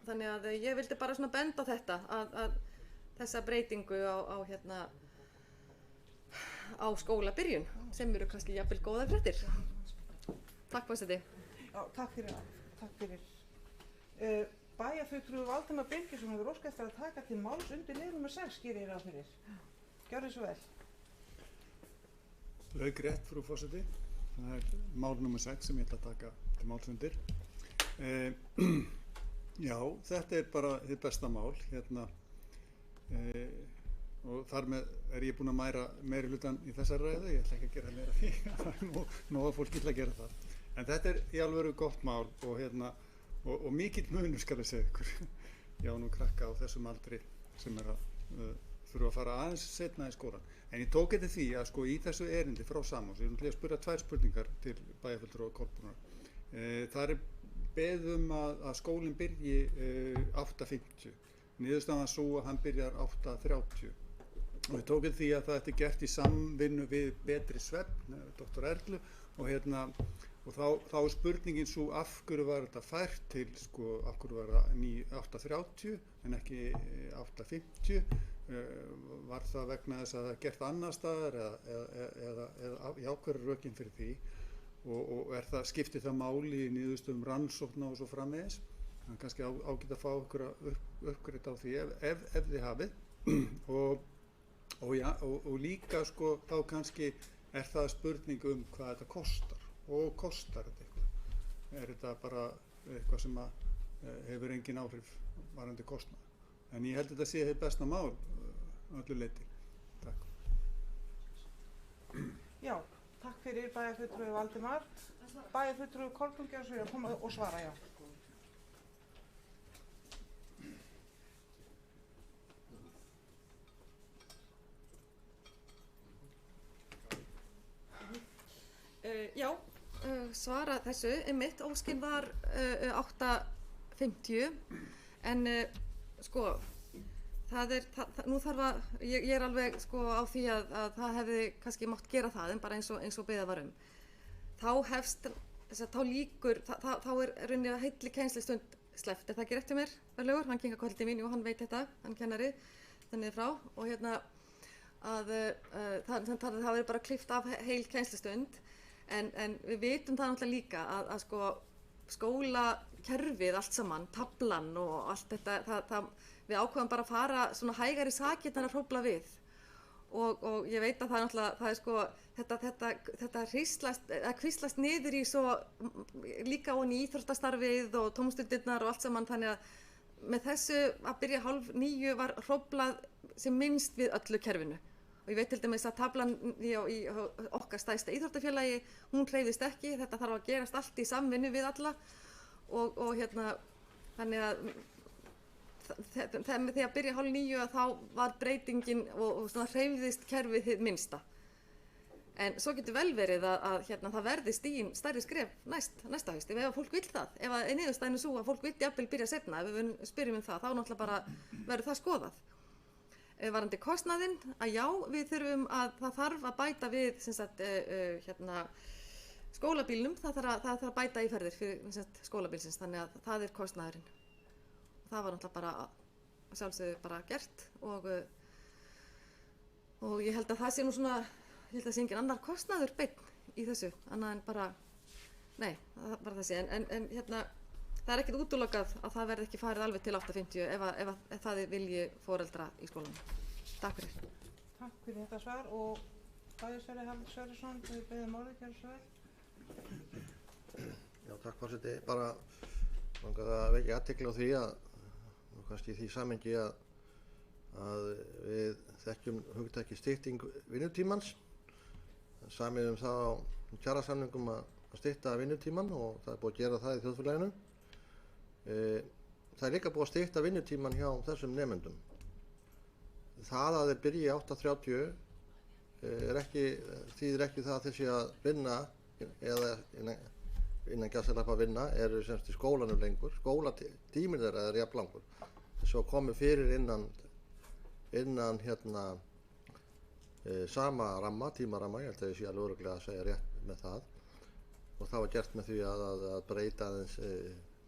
þannig að ég vildi bara svona benda á þetta að þessa breytingu á skólabyrjun sem eru kannski jafnvel góðar fréttir. Takk forseti. Já, takk fyrir. Bæjarfulltrúi Valdimar Birgisson hefur óskað eftir að taka til máls undir lið númer 6, gerir ég ráð fyrir. Gjörðu svo vel. Laukrétt, frú forseti. Það er mál númer 6 sem ég ætla að taka til máls undir. Já, þetta er bara þitt besta mál og þar með er ég búinn að mæra meiri hlutann í þessar ræðu. Ég ætla ekki að gera meira því. Það er nóg að fólk ætla að gera það. En þetta er í alvöru gott mál og mikill munur skal ég segja ykkur. Ég á nú krakka á þessum aldri sem er að þurfa að fara aðeins seinna í skólann. En ég tók eftir því að í þessu erindi frá Samos, ég vil að spyrja 2 spurningar til bæjarfulltrúa og Kolbrúnar. Það er beðið að skólinn byrji 8:50. Niðurstaðan svo að hann byrjar 8:30. Og ég tók eftir því að það ætti gert í samvinnu við Betri svefn, Dr. Erlu, og þá er spurningin svo af hverju var þetta fært til, af hverju var það 8:30 en ekki 8:50, var það vegna þess að það er gert annar staðar eða hverju rökin fyrir því og skiptir það máli í niðurstöðum rannsókna og svo framvegis. Það er kannski ágætt að fá ykkur uppgreitt á því ef þið hafið og líka þá kannski er það spurning hvað þetta kostar og kostar þetta eitthvað? Er þetta bara eitthvað sem hefur engin áhrif varðandi kostnað? En ég held að þetta sé hið besta mál öllu leyti. Takk. Já, takk fyrir bæjarfulltrúi Valdimar. Bæjarfulltrúi Kolbrún gjörðu svo vel að koma og svara, já. Svara þessu, einmitt, óskin var 8:50 en sko, nú þarf að, ég er alveg sko á því að það hefði kannski mátt gera það en bara eins og beðið var Þá hefst, þá lýkur, þá er rauninni að heilli kennslustund sleppt. Er það ekki rétt hjá mér, Örlygur? Hann kinkar kolli mín, jú, hann veit þetta, hann kennari, þannig frá og það verður bara klippt af heil kennslustund. En við vitum það náttúrulega líka að sko skólakerfið allt saman, taflan og allt þetta, við ákveðum bara að fara svona hægari sakirnar að hrófla við og ég veit að það er náttúrulega, það er sko þetta hvíslast niður í svo líka ofan í íþróttastarfið og tómstundirnar og allt saman, þannig að með þessu að byrja 8:30 var hróflað sem minnst við öllu kerfinu. Og ég veit til dæmis að taflan í okkar stærsta íþróttafélagi, hún hreyfðist ekki, þetta þarf að gerast allt í samvinnu við alla og þannig að með því að byrja 8:30 þá var breytingin og svona hreyfðist kerfið hið minnsta. En svo getur vel verið að það verði stigin stærri skref næsta haust, ef fólk vill það, ef að niðurstaðan er sú að fólk vill jafnvel byrja seinna, ef við spyrjum það, þá náttúrulega bara verður það skoðað. Varðandi kostnaðinn, að já, það þarf að bæta við skólabílnum, það þarf að bæta í ferðir fyrir skólabílsins, þannig að það er kostnaðurinn. Það var náttúrulega bara sjálfsögðu bara gert og ég held að það sé nú svona, ég held að það sé engin annar kostnaður beinn í þessu, annað en bara, nei, það er bara þessi, en það er ekkert útilokað að það verði ekki farið alveg til 8:50 ef það er vilji foreldra í skólanum. Takk fyrir. Takk fyrir þetta svar og bæjarstjóri Haraldur Sverrisson, við beðum orðið, gjörðu svo vel. Já, takk forseti. Bara langar að vekja athygli á því að kannski í því samhengi að við þekkjum hugtaki stytting vinnutímans. Samið það á kjarasamningum að stytta vinnutíman og það er búið að gera það í þjóðfélaginu. Það er líka búið að stytta vinnutíman hjá þessum nemendum. Það að þeir byrji 8:30 þýðir ekki það að þeir séu að vinna eða innan gæsalappa vinna eru semst í skólanum lengur. Skólatíminn þeirra er jafn langur. Svo komið fyrir innan sama tímaramma, ég held að ég sé alveg örugglega að segja rétt með það. Og það var gert með því að breyta aðeins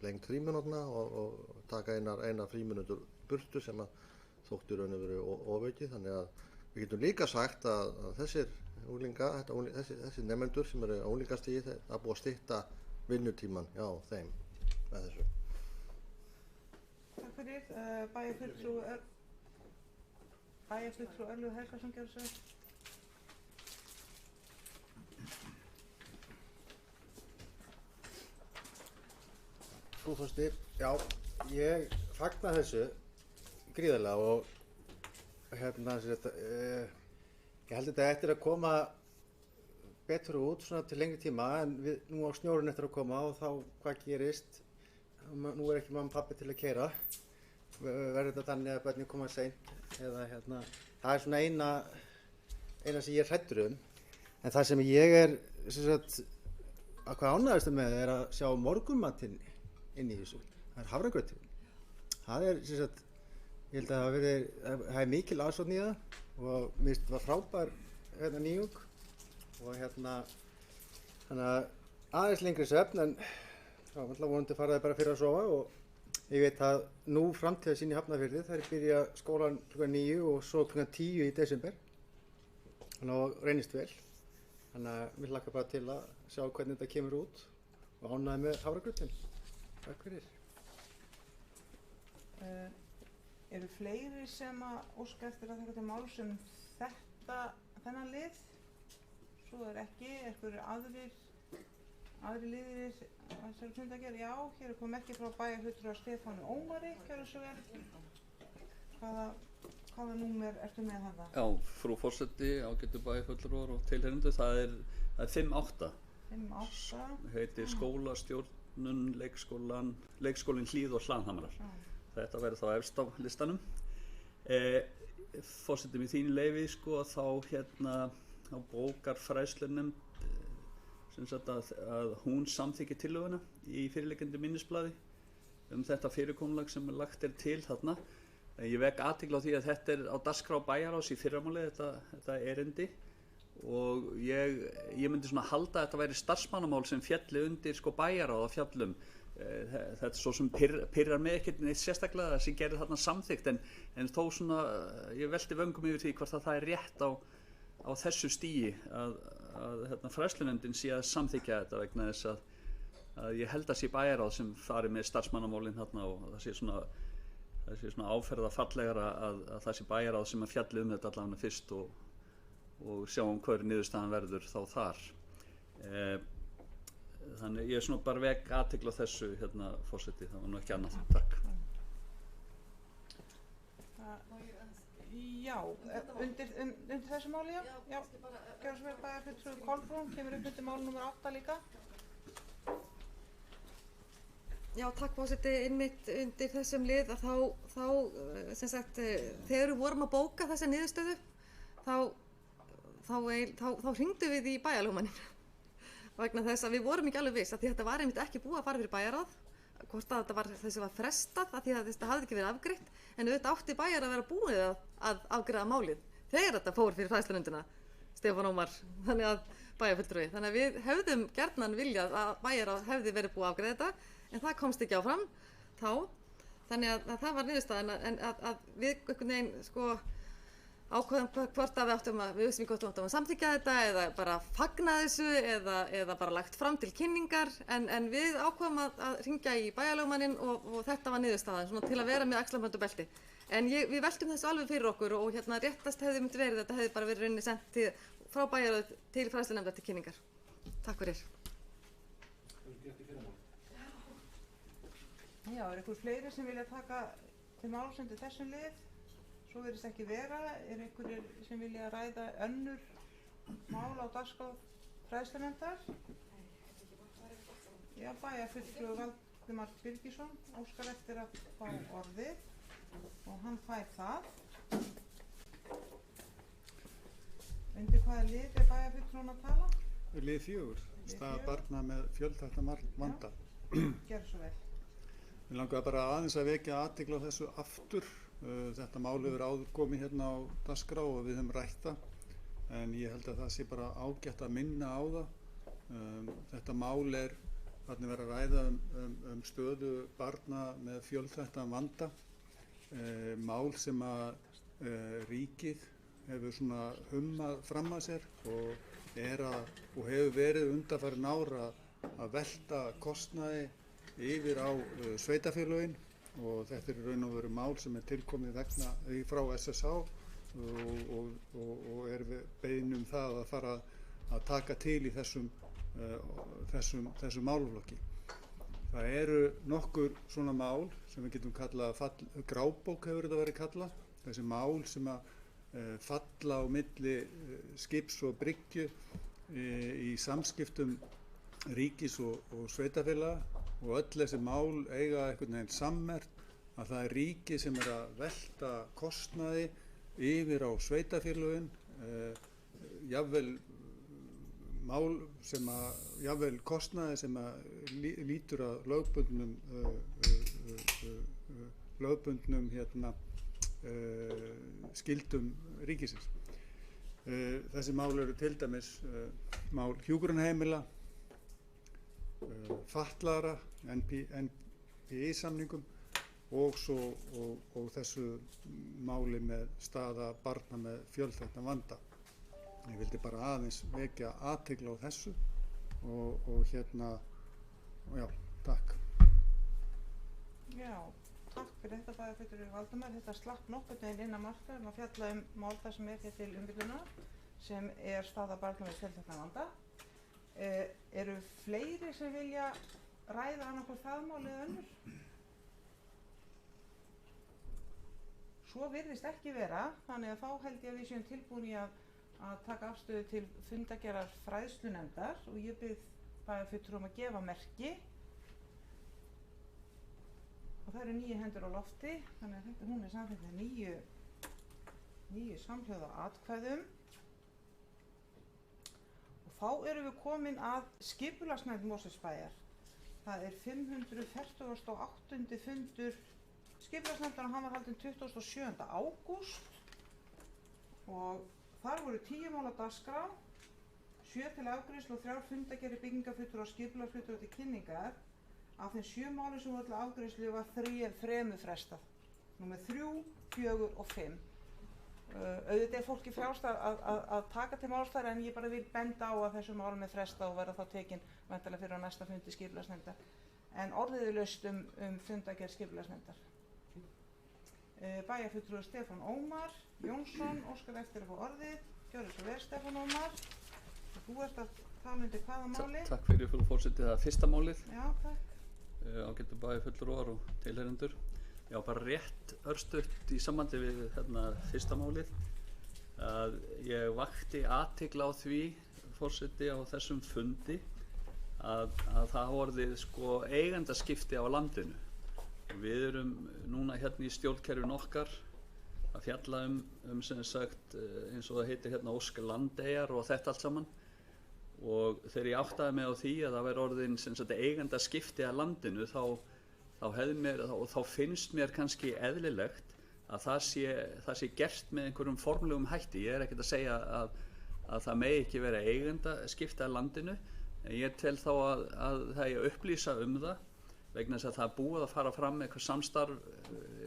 lengd frímínútna og taka eina frímínútur burtu sem að þótti raun og veru ofaukið. Þannig að við getum líka sagt að þessir þessir nemendur sem eru á unglingastigi, það er búið að stytta vinnutíman hjá þeim með þessu. Takk fyrir. Bæjarfulltrúi Örlygur Helgason, gjörðu svo vel. Frú forseti, já, ég fagna þessu gríðarlega og ég held þetta eftir að koma betur út svona til lengri tíma en nú á snjórinn eftir að koma og þá hvað gerist, nú er ekki mamma og pabbi til að keyra, verður þetta þannig að börnin koma seint eða það er svona eina sem ég er hræddur en það sem ég er að hvað ánægðast með er að sjá morgunmatinn inn í þessu, það er hafragrauturinn. Það er ég held að það er mikil aðsókn í það og mér finnst það frábær nýjung og þannig að aðeins lengri svefn en þá vonandi fara það bara fyrir að sofa og ég veit að nú framtíðarsýn í Hafnarfirði þær byrja skólan kl. 9 og svo kl. 10 í desember þannig að reynist vel þannig að mér hlakkar bara til að sjá hvernig þetta kemur út og ánægði með hafragrautinn. Takk fyrir. Eru fleiri sem að óska eftir að taka til máls þennan lið? svo ekki. Einhverjir aðrir liðir þessari fundargerð? Já, hér er komið merki frá bæjarfulltrúa Stefáni Ómari, gjörðu svo vel. Hvaða númer ertu með þarna? Já, frú forseti, ágætu bæjarfulltrúar og tilheyrendur, það er 5.8. 5.8. Heitir skólastjórnun, leikskólinn Hlíð og Hlaðhamrar. Þetta verður þá efst á listanum. Forseti, með þín leyfi sko, þá bókar fræðslunefnd sem sagt að hún samþykki tillöguna í fyrirliggjandi minnisblaði þetta fyrirkomulag sem lagt til þarna. Ég vek athygli á því að þetta á dagskrá bæjarráðs í fyrramáli, þetta erindi, og ég myndi svona halda að þetta væri starfsmannamál sem fjalli undir sko bæjarráð að fjallum. Þetta er svo sem pirrar mig ekkert neitt sérstaklega sem gerir þarna samþykkt, en þó svona ég velti vöngum yfir því hvort það er rétt á þessu stigi að fræðslunefndin sé að samþykja þetta, vegna þess að ég held að sé bæjarráð sem fari með starfsmannamálin þarna, og það sé svona áferða fallegara að það sé bæjarráð sem að fjalli þetta allavega fyrst og sjáum hver niðurstaðan verður þá þar. Þannig ég er svona bara vek athygli á þessu forseti, það var nú ekki annað. Takk. Já, undir þessu máli, já. Gjörðu svo vel, bæjarfulltrúi Kolbrún, kemur upp undir máli nr. 8 líka. Já, takk forseti, einmitt undir þessum lið að þá sem sagt, þegar við vorum að bóka þessa niðurstöðu, þá hringdu við í bæjarlögmanninn. Vegna þess að við vorum ekki alveg viss, að því þetta var einmitt ekki búið að fara fyrir bæjarráð, hvort að þessi var frestað, að því að þetta hafði ekki verið afgreitt, en auðvitað átti bæjar að vera búið að afgreiða málið þegar þetta fór fyrir fræðslunefndina, Stefán Ómar, þannig að bæjarfulltrúi. Þannig að við hefðum gjarnan viljað að bæjarráð hefði verið búið að afgreiða þetta, en það komst ekki áfram þá, þannig að það var niðurstaðan, en að við einhvern veginn sko ákveðum hvort að við vissum ekki hvort við áttum að samþykkja þetta eða bara fagna þessu eða bara lagt fram til kynningar, en við ákveðum að hringja í bæjarlögmanninn og þetta var niðurstaðan, svona til að vera með axlabönd og belti. En við veltum þessu alveg fyrir okkur og réttast hefði myndi verið, þetta hefði bara verið rauninni sent frá bæjarráð til fræðslunefndar til kynningar. Takk fyrir. Já, einhver fleiri sem vilja taka til máls undir þessum lið? Svo virðist ekki vera. Einhverjir sem vilja ræða önnur mál á dagskrá fræðslunefndar? Já, bæjarfulltrúi Valdimar Birgisson óskar eftir að fá orðið og hann fær það. Undir hvaða lið er bæjarfulltrúin að tala? Lið 4, staða barna með fjölþættan vanda. Gjörðu svo vel. Mér langaði bara aðeins að vekja athygli á þessu aftur. Þetta mál hefur áður komið hérna á dagskrá og við höfum rætt það, en ég held að það sé bara ágætt að minna á það. Þetta mál er þarna verið að ræða stöðu barna með fjölþættan vanda, mál sem að ríkið hefur svona hummað fram að sér og hefur verið undanfarin ára að velta kostnaði yfir á sveitarfélögin, og þetta er í raun og veru mál sem er tilkomið frá SSH og er beiðni það að fara að taka til í þessum málaflokki. Það eru nokkur svona mál sem við getum kallað grábók hefur þetta verið kallað, þessi mál sem að falla á milli skips og bryggju í samskiptum ríkis og sveitarfélaga, og öll þessi mál eiga einhvern veginn sammerkt að það er ríki sem er að velta kostnaði yfir á sveitarfélögin, jafnvel kostnaði sem að lítur að lögbundnum skildum ríkisins. Þessi mál eru til dæmis mál hjúkrunarheimila, fatlaðra, NPI-samningum og þessu máli með staða barna með fjölþættan vanda. Ég vildi bara aðeins vekja athygli á þessu og já, takk. Já, takk fyrir þetta bæjarfulltrúi Valdimar. Þetta slapp nokkurn veginn inn að marka að fjalla mál það sem er hér til umfjöllunar, sem staða barna með tiltekna vanda. Eru fleiri sem vilja ræða annað það mál eða önnur? Svo virðist ekki vera, þannig að þá held ég að við séum tilbúin í að taka afstöðu til fundargerðar fræðslunefndar og ég bið bæjarfulltrúa að gefa merki. Og það eru 9 hendur á lofti, þannig að hún samþykkt með 9 samhljóða atkvæðum. Og þá erum við komin að skipulagsnefnd Mosfellsbæjar. Það 548. fundur skipulagsnefndar og hann var haldinn 27. ágúst og þar voru 10 mál á dagskrá, 7 til afgreiðslu og 3 fundargerðir byggingarfulltrúa og skipulagsfulltrúa til kynningar. Af þeim 7 málum sem voru til afgreiðslu var 3 frestað, númer 3, 4 og 5. Auðvitað fólki frjálst að taka til málstæðar en ég bara vil benda á að þessum málum frestað og verða þá tekin væntanlega fyrir á næsta fundi skipulagsnefndar. En orðið laust fundargerð skipulagsnefndar. Bæjarfulltrúi Stefán Ómar Jónsson óskar eftir að fá orðið. Gjörðu svo vel, Stefán Ómar. Þú ert að tala undir hvaða máli? Takk fyrir, frú forseti. Það fyrsta málið. Já, takk. Ágætu bæjarfulltrúar og tilheyrendur. Já, bara rétt örstutt í sambandi við fyrsta málið að ég vakti athygli á því, forseti, á þessum fundi að það orðið eigendaskipti á landinu. Við erum núna í stjórnkerfinu okkar að fjalla sem sagt eins og það heitir Óskar Landeyjar og þetta allt saman og þegar ég áttaði mig á því að það væri orðin sem sagt eigendaskipti að landinu þá finnst mér kannski eðlilegt að það sé gert með einhverjum formlegum hætti. Ég ekkert að segja að það megi ekki vera eigendaskipti að landinu en ég tel þá að það eigi að upplýsa það vegna þess að það búið að fara fram eitthvað samstarf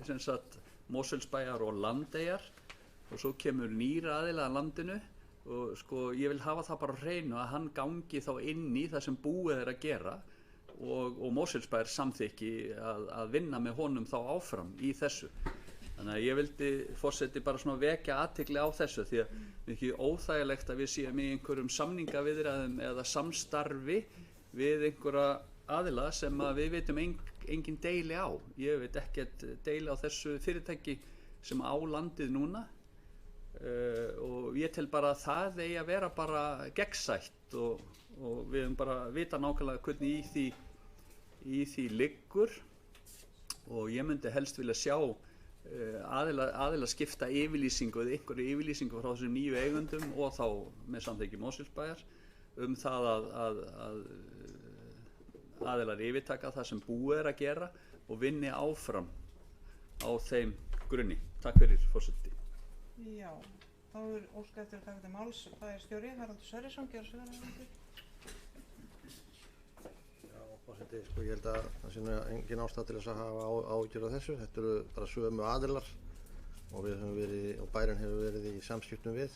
sem sagt Mosfellsbæjar og Landeyjar og svo kemur nýr aðili að landinu og ég vil hafa það bara á hreinu að hann gangi þá inn í það sem búið að gera og Mosfellsbæjar samþykki að vinna með honum þá áfram í þessu. Þannig að ég vildi forseti bara vekja athygli á þessu því að það ekki óþægilegt að við séum í einhverjum samningaviðræðum eða samstarfi við einhverja aðila sem við veitum engin deili á. Ég veit ekkert deili á þessu fyrirtæki sem á landið núna og ég tel bara að það eigi að vera bara gegnsætt og við höfum bara að vita nákvæmlega hvernig í því liggur og ég myndi helst vilja sjá aðila skipta yfirlýsingu eða einhverju yfirlýsingu frá þessum nýju eigundum og þá með samþykki Mosfellsbæjar það að aðilar yfirtaka það sem búið að gera og vinni áfram á þeim grunni. Takk fyrir, forseti. Já, þá óskað eftir að taka til máls bæjarstjóri Haraldur Sverrisson, gjörðu svo vel. Já, forseti, ég held að það sé engin ástæða til þess að hafa áhyggjur af þessu. Þetta eru bara sömu aðilar og við höfum verið, og bærinn hefur verið í samskiptum við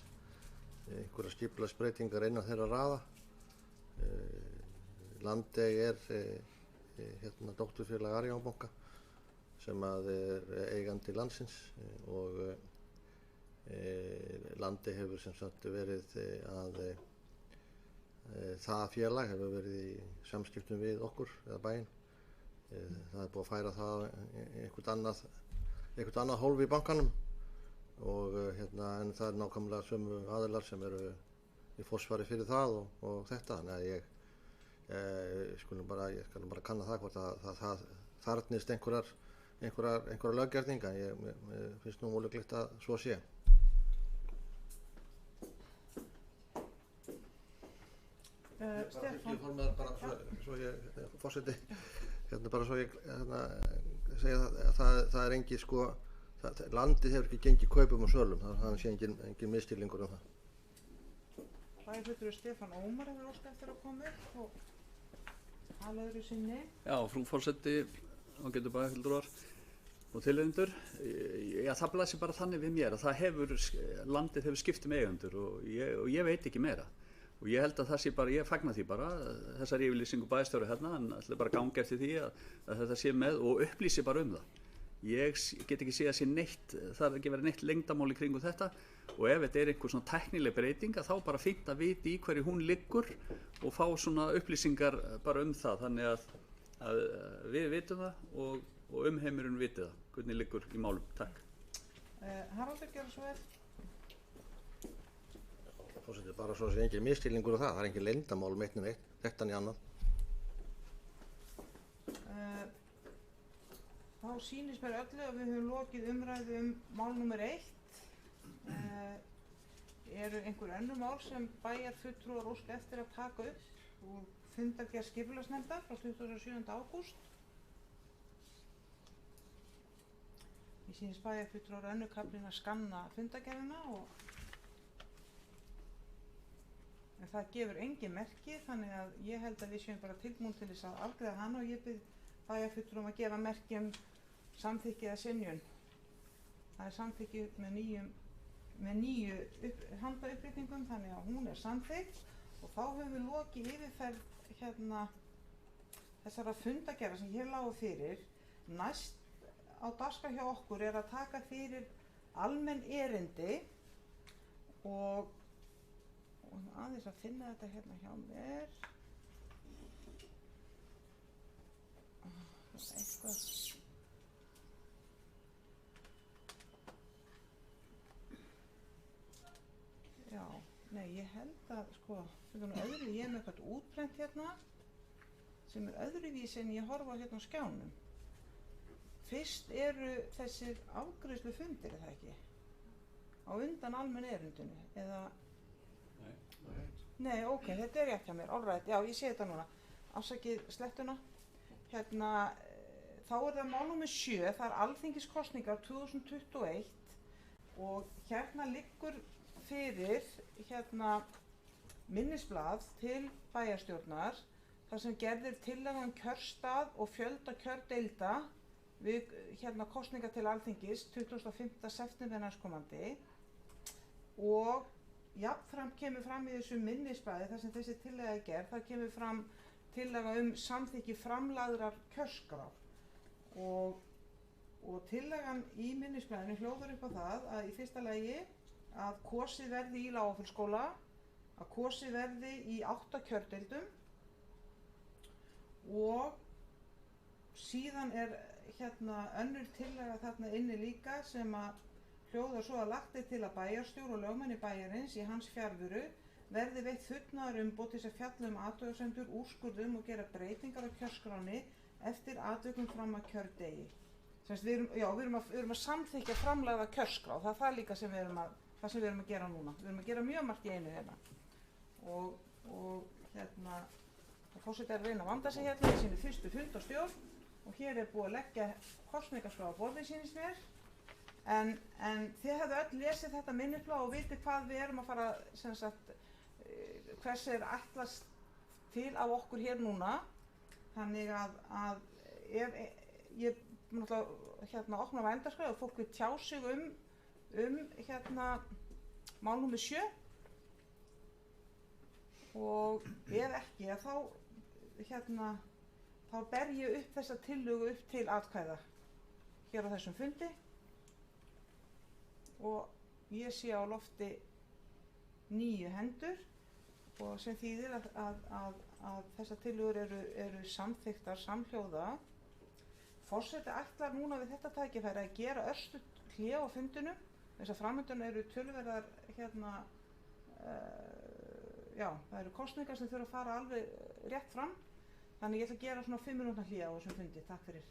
einhverja skipulagsbreytingar innan þeirra raða. Landey dótturfélag Arionbanka sem er eigandi landsins og Landey hefur sem sagt verið að það félag hefur verið í samskiptum við okkur eða bæinn. Það búið að færa það einhvert annað hólf í bankanum og en það nákvæmlega sömu aðilar sem eru í forsvari fyrir það og þetta. Þannig að ég skal bara kanna það hvort að það þarfnist einhverjar löggerninga. Ég finnst nú ólíklegt að svo sé. Stefán. Forseti, bara svo ég segja að það engi landið hefur ekki gengið kaupum og sölum, það sé engin misskilningur það. Bæjarfulltrúi Stefán Ómar hefur óskað eftir að koma upp og tala öðru sinni. Já, frú forseti, ágætu bæjarfulltrúar og tilheyrendur. Já, það blasir bara þannig við mér að landið hefur skipt eigendur og ég veit ekki meira. Og ég held að það sé bara, ég fagna því bara, þessar yfirlýsingu bæjarstjóri hann ætla bara að ganga eftir því að þetta sé með og upplýsi bara það. Ég get ekki séð að sé neitt, það er ekki verið neitt lengdamál í kringum þetta, og ef þetta er einhver svona tæknileg breyting þá bara fínt að vita í hverju hún liggur og fá svona upplýsingar bara það, þannig að við vitum það og umheimurinn viti það, hvernig liggur í málum. Takk. Haraldur, gjörðu svo vel. Forseti, bara svo sem engin misskilningur á það er engin leyndamál um eitt né neitt, þetta né annað. Þá sýnist mér öllu að við höfum lokið umræðu mál númer 1. Eru einhver önnur mál sem bæjarfulltrúar óska eftir að taka upp úr fundargerð skipulagsnefndar frá 27. ágúst? Ég sýnist bæjarfulltrúar önnur kaflinn að skanna fundargerðina en það gefur engin merki, þannig að ég held að við séum bara tilbúin til þess að afgreiða hana og ég bið bæjarfulltrúum að gefa merki samþykki eða synjun. Það er samþykki með nýju handauppréttingum, þannig að hún er samþykkt og þá höfum við lokið yfirferð þessara fundagerða sem hér lágu fyrir. Næst á dagskrá hjá okkur er að taka fyrir almenn erindi og aðeins að finna þetta hérna hjá mér. Eitthvað. Já, nei, ég held að, þetta er öðru, ég er með eitthvað útprent hérna sem er öðruvísi en ég horfa hérna á skjánum. Fyrst eru þessir afgreiðslu fundir, er það ekki? Á undan almenn erindinu, eða? Nei, ok, þetta er rétt hjá mér, alright, já, ég sé þetta núna. Afsakið slettuna. Hérna, þá er það mál númer 7, það er alþingiskosningar 2021 og hérna liggur fyrir minnisblað til bæjarstjórnar þar sem gerðir tillaga kjörstað og fjölda kjördeilda við kosningar til alþingis 25. september næstkomandi og jafnframt kemur fram í þessu minnisblaði þar sem þessi tillaga er gerð, þar kemur fram tillaga samþykki framlagðrar kjörskrár og tillagan í minnisblaðinu hljóðar upp á það að í fyrsta lagi að kosið verði í Lágafellsskóla, að kosið verði í 8 kjördeildum og síðan er önnur tillaga þarna inni líka sem að hljóðar svo að lagt er til að bæjarstjóri og lögmenni bæjarins í hans fjarveru verði veitt fullnaðarumboð til þess að fjalla athugasemdir, úrskurðum og gera breytingar á kjörskráni eftir atvikum fram að kjördegi. Við erum að samþykkja framlagða kjörskrá, það er það líka sem við erum að gera núna. Við erum að gera mjög margt í einu hérna. Og forseti er að reyna að vanda sig hérna í sínu fyrstu fundarstjórn og hér er búið að leggja kosningaskrá á borðið sýnist mér. En þið hefðu öll lesið þetta minnisblað og vitið hvað við erum að fara, hvers er ætlast til af okkur hér núna. Þannig að ef ég náttúrulega opna vændarskrá og fólk vil tjá sig mál númer 7 og ef ekki þá ber ég upp þessa tillögu upp til atkvæða hér á þessum fundi og ég sé á lofti 9 hendur og sem þýðir að þessar tillögur eru samþykktar samhljóða. Forseti ætlar núna við þetta tækifæri að gera örstutt hlé á fundinum þess að framöndan eru töluverðar það eru kosningar sem þurfa að fara alveg rétt fram þannig ég ætla að gera svona 5 mínútna hlé á þessum fundi. Takk fyrir.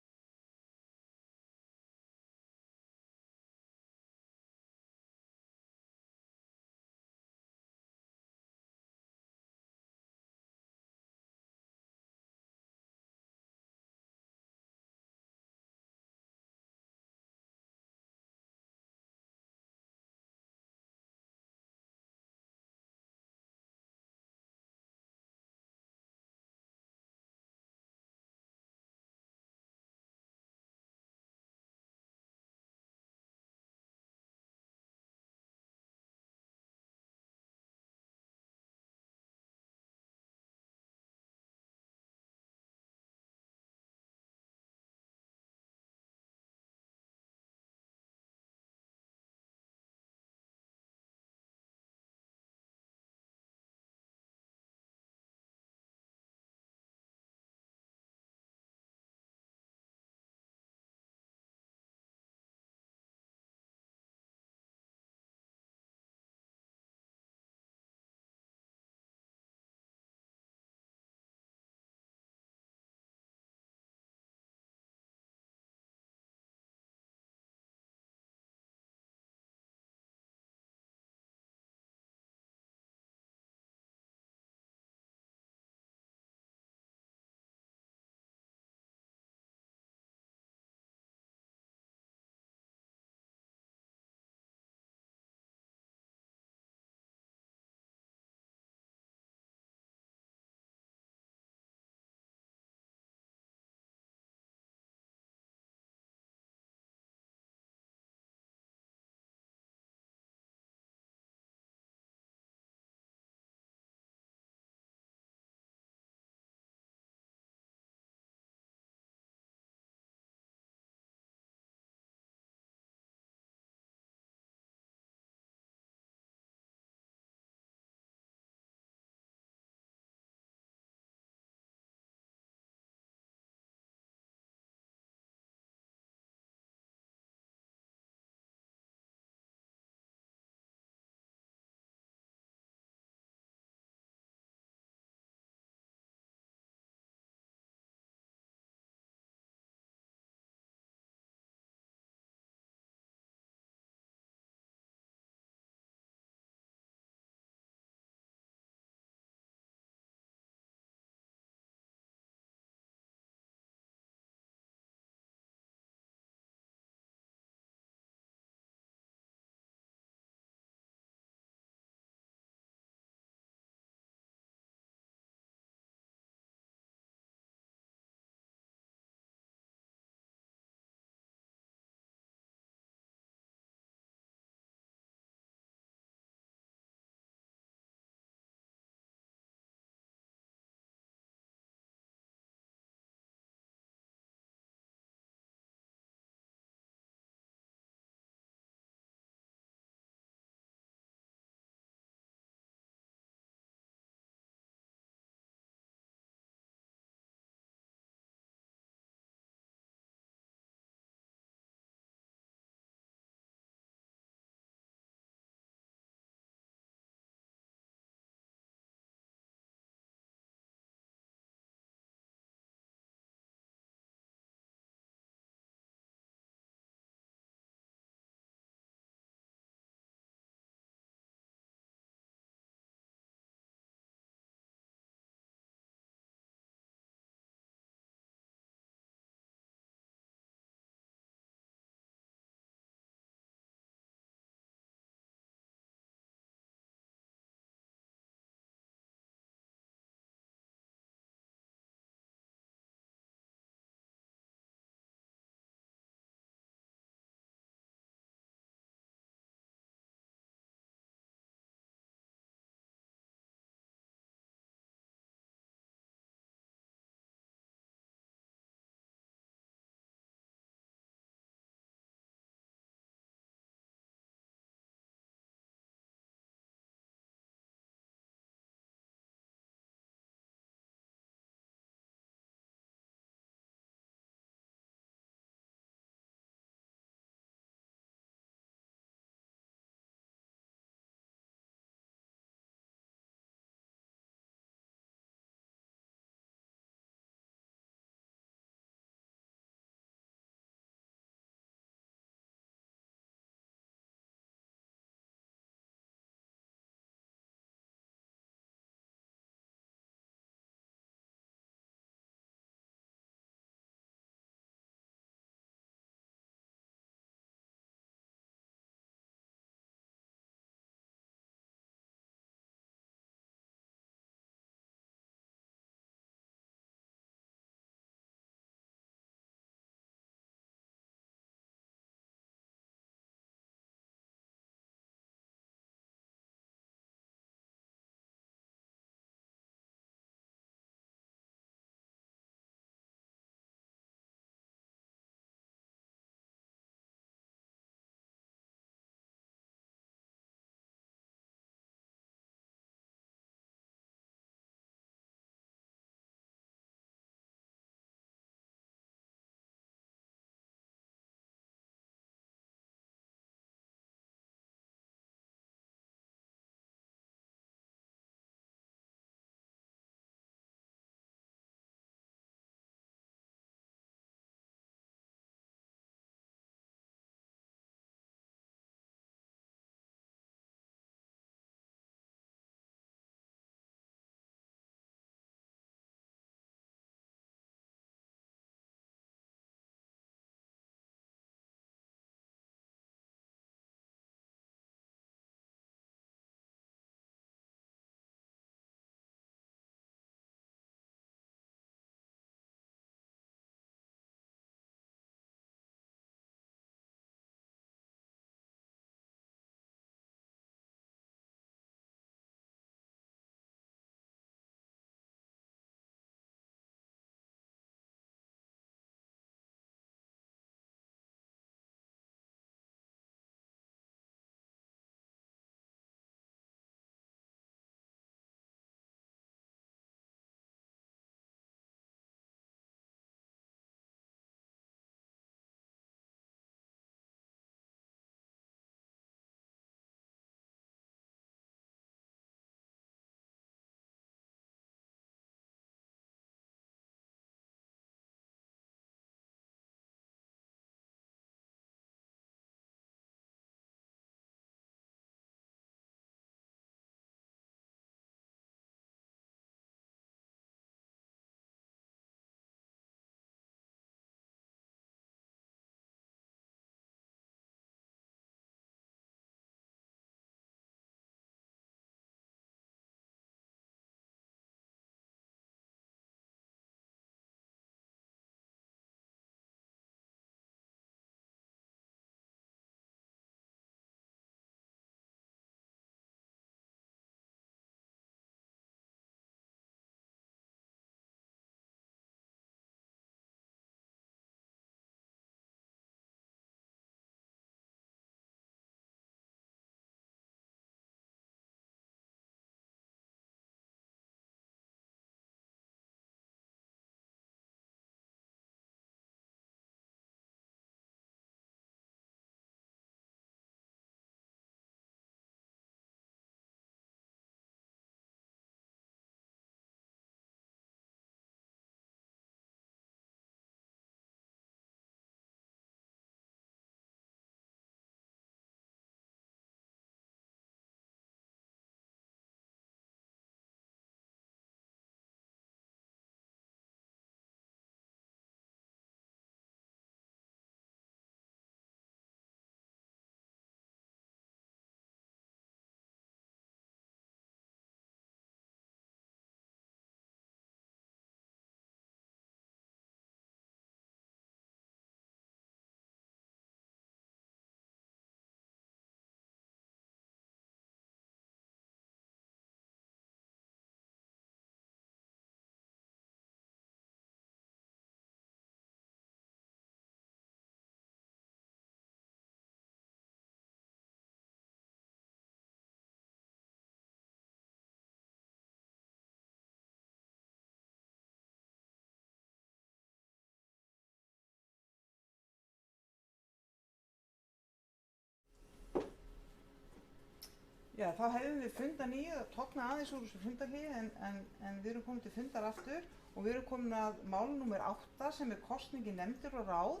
Já, þá hefum við funda nýju, það tókna aðeins úr þessu fundahléi en við erum komin til fundar aftur og við erum komin að mál númer 8 sem er kosning í nefndir og ráð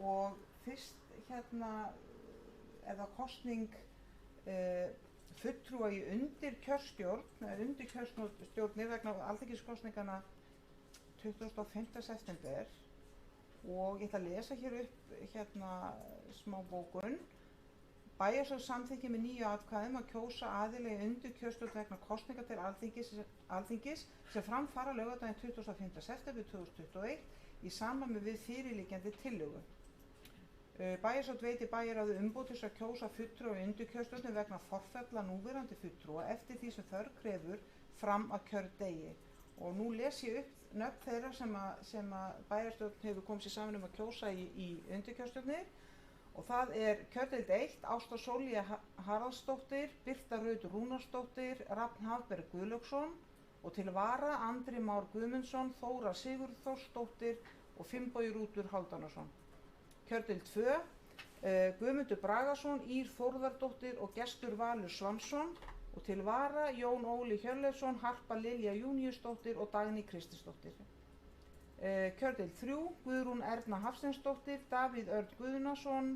og fyrst hérna er það kosning fulltrúa í undirkjörstjórnir vegna alþingiskosningana 25. september og ég ætla að lesa hér upp hérna smá bókun. Bæjarstjórn samþykki með 9 atkvæðum að kjósa aðila í undirkjörstjórn vegna kosninga til Alþingis sem fram fara laugardaginn 25. september 2021 í samræmi við fyrirliggjandi tillögu. Bæjarstjórn veiti bæjarráði umboð til að kjósa fulltrúa í undirkjörstjórnum vegna forfella núverandi fulltrúa eftir því sem þörf krefur fram að kjördegi. Og nú les ég upp nöfn þeirra sem að bæjarstjórn hefur komið sér saman að kjósa í undirkjörstjórnir. Og það er kjördeild 1, Ásta Sólía Haraldsdóttir, Birta Rut Rúnarsdóttir, Rafn Hafberg Guðlaugsson og til vara Andri Már Guðmundsson, Þóra Sigurþórsdóttir og Finnbogi Rútur Hálfdanarson. Kjördeild 2, Guðmundur Bragason, Ír Þórðardóttir og Gestur Valur Svansson og til vara Jón Óli Hjörleifsson, Harpa Lilja Júníusdóttir og Dagný Kristinsdóttir. Kjördeild 3, Guðrún Erna Hafsteinsdóttir, Davíð Örn Guðnason,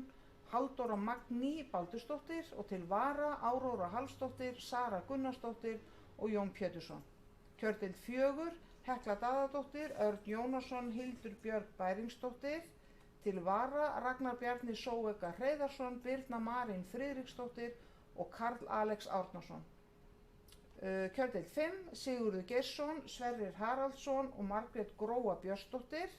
Halldóra Magný Baldursdóttir og til vara Áróra Hallsdóttir, Sara Gunnarsdóttir og Jón Pétursson. Kjördeild 4, Hekla Daðadóttir, Örn Jónasson, Hildur Björg Bæringsdóttir, til vara Ragnar Bjarni Sóeka Hreiðarsson, Birna Marín Friðriksdóttir og Karl Alex Árnason. Kjördeild 5, Sigurður Geirsson, Sverrir Haraldsson og Margrét Gróa Björnsdóttir.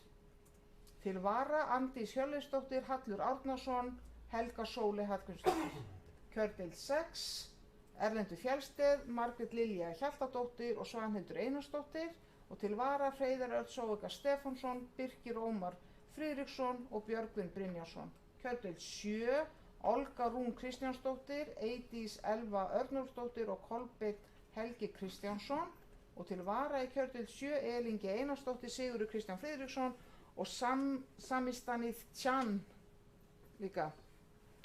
Til vara Andís Hjörleifsdóttir, Hallur Árnason, Helga Sóley Hallgrímsdóttir. Kjördeild 6, Erlendur Fjallsteð, Margrét Lilja Hjaltadóttir og Svanhildur Einarsdóttir og til vara Hreiðar Örn Sóeka Stefánsson, Birkir Ómar Friðriksson og Björgvin Brynjarsson. Kjördeild 7, Olga Rún Kristjánsdóttir, Eydís Elva Örnólfsdóttir og Kolbeinn Helgi Kristjánsson og til vara í kjördeild 7 Elín G. Einarsdóttir, Sigurður Kristján Friðriksson og Samistanith Tjan líka.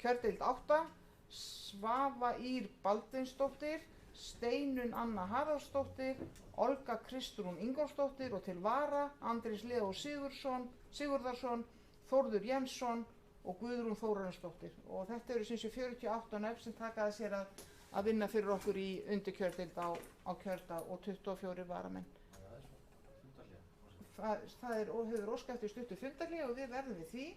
Kjördeild 8, Svava Ír Baldvinsdóttir, Steinun Anna Haraldsdóttir, Olga Kristrún Ingólfsdóttir og til vara Andrés Leó Sigurðarsson, Þórður Jensson og Guðrún Þórarinsdóttir. Og þetta eru sem sé 48 nöfn sem takaði sér að vinna fyrir okkur í undirkjördeild á kjördag og 24 varamenn. Það hefur óskað eftir stuttu fundarhlé og við verðum við því.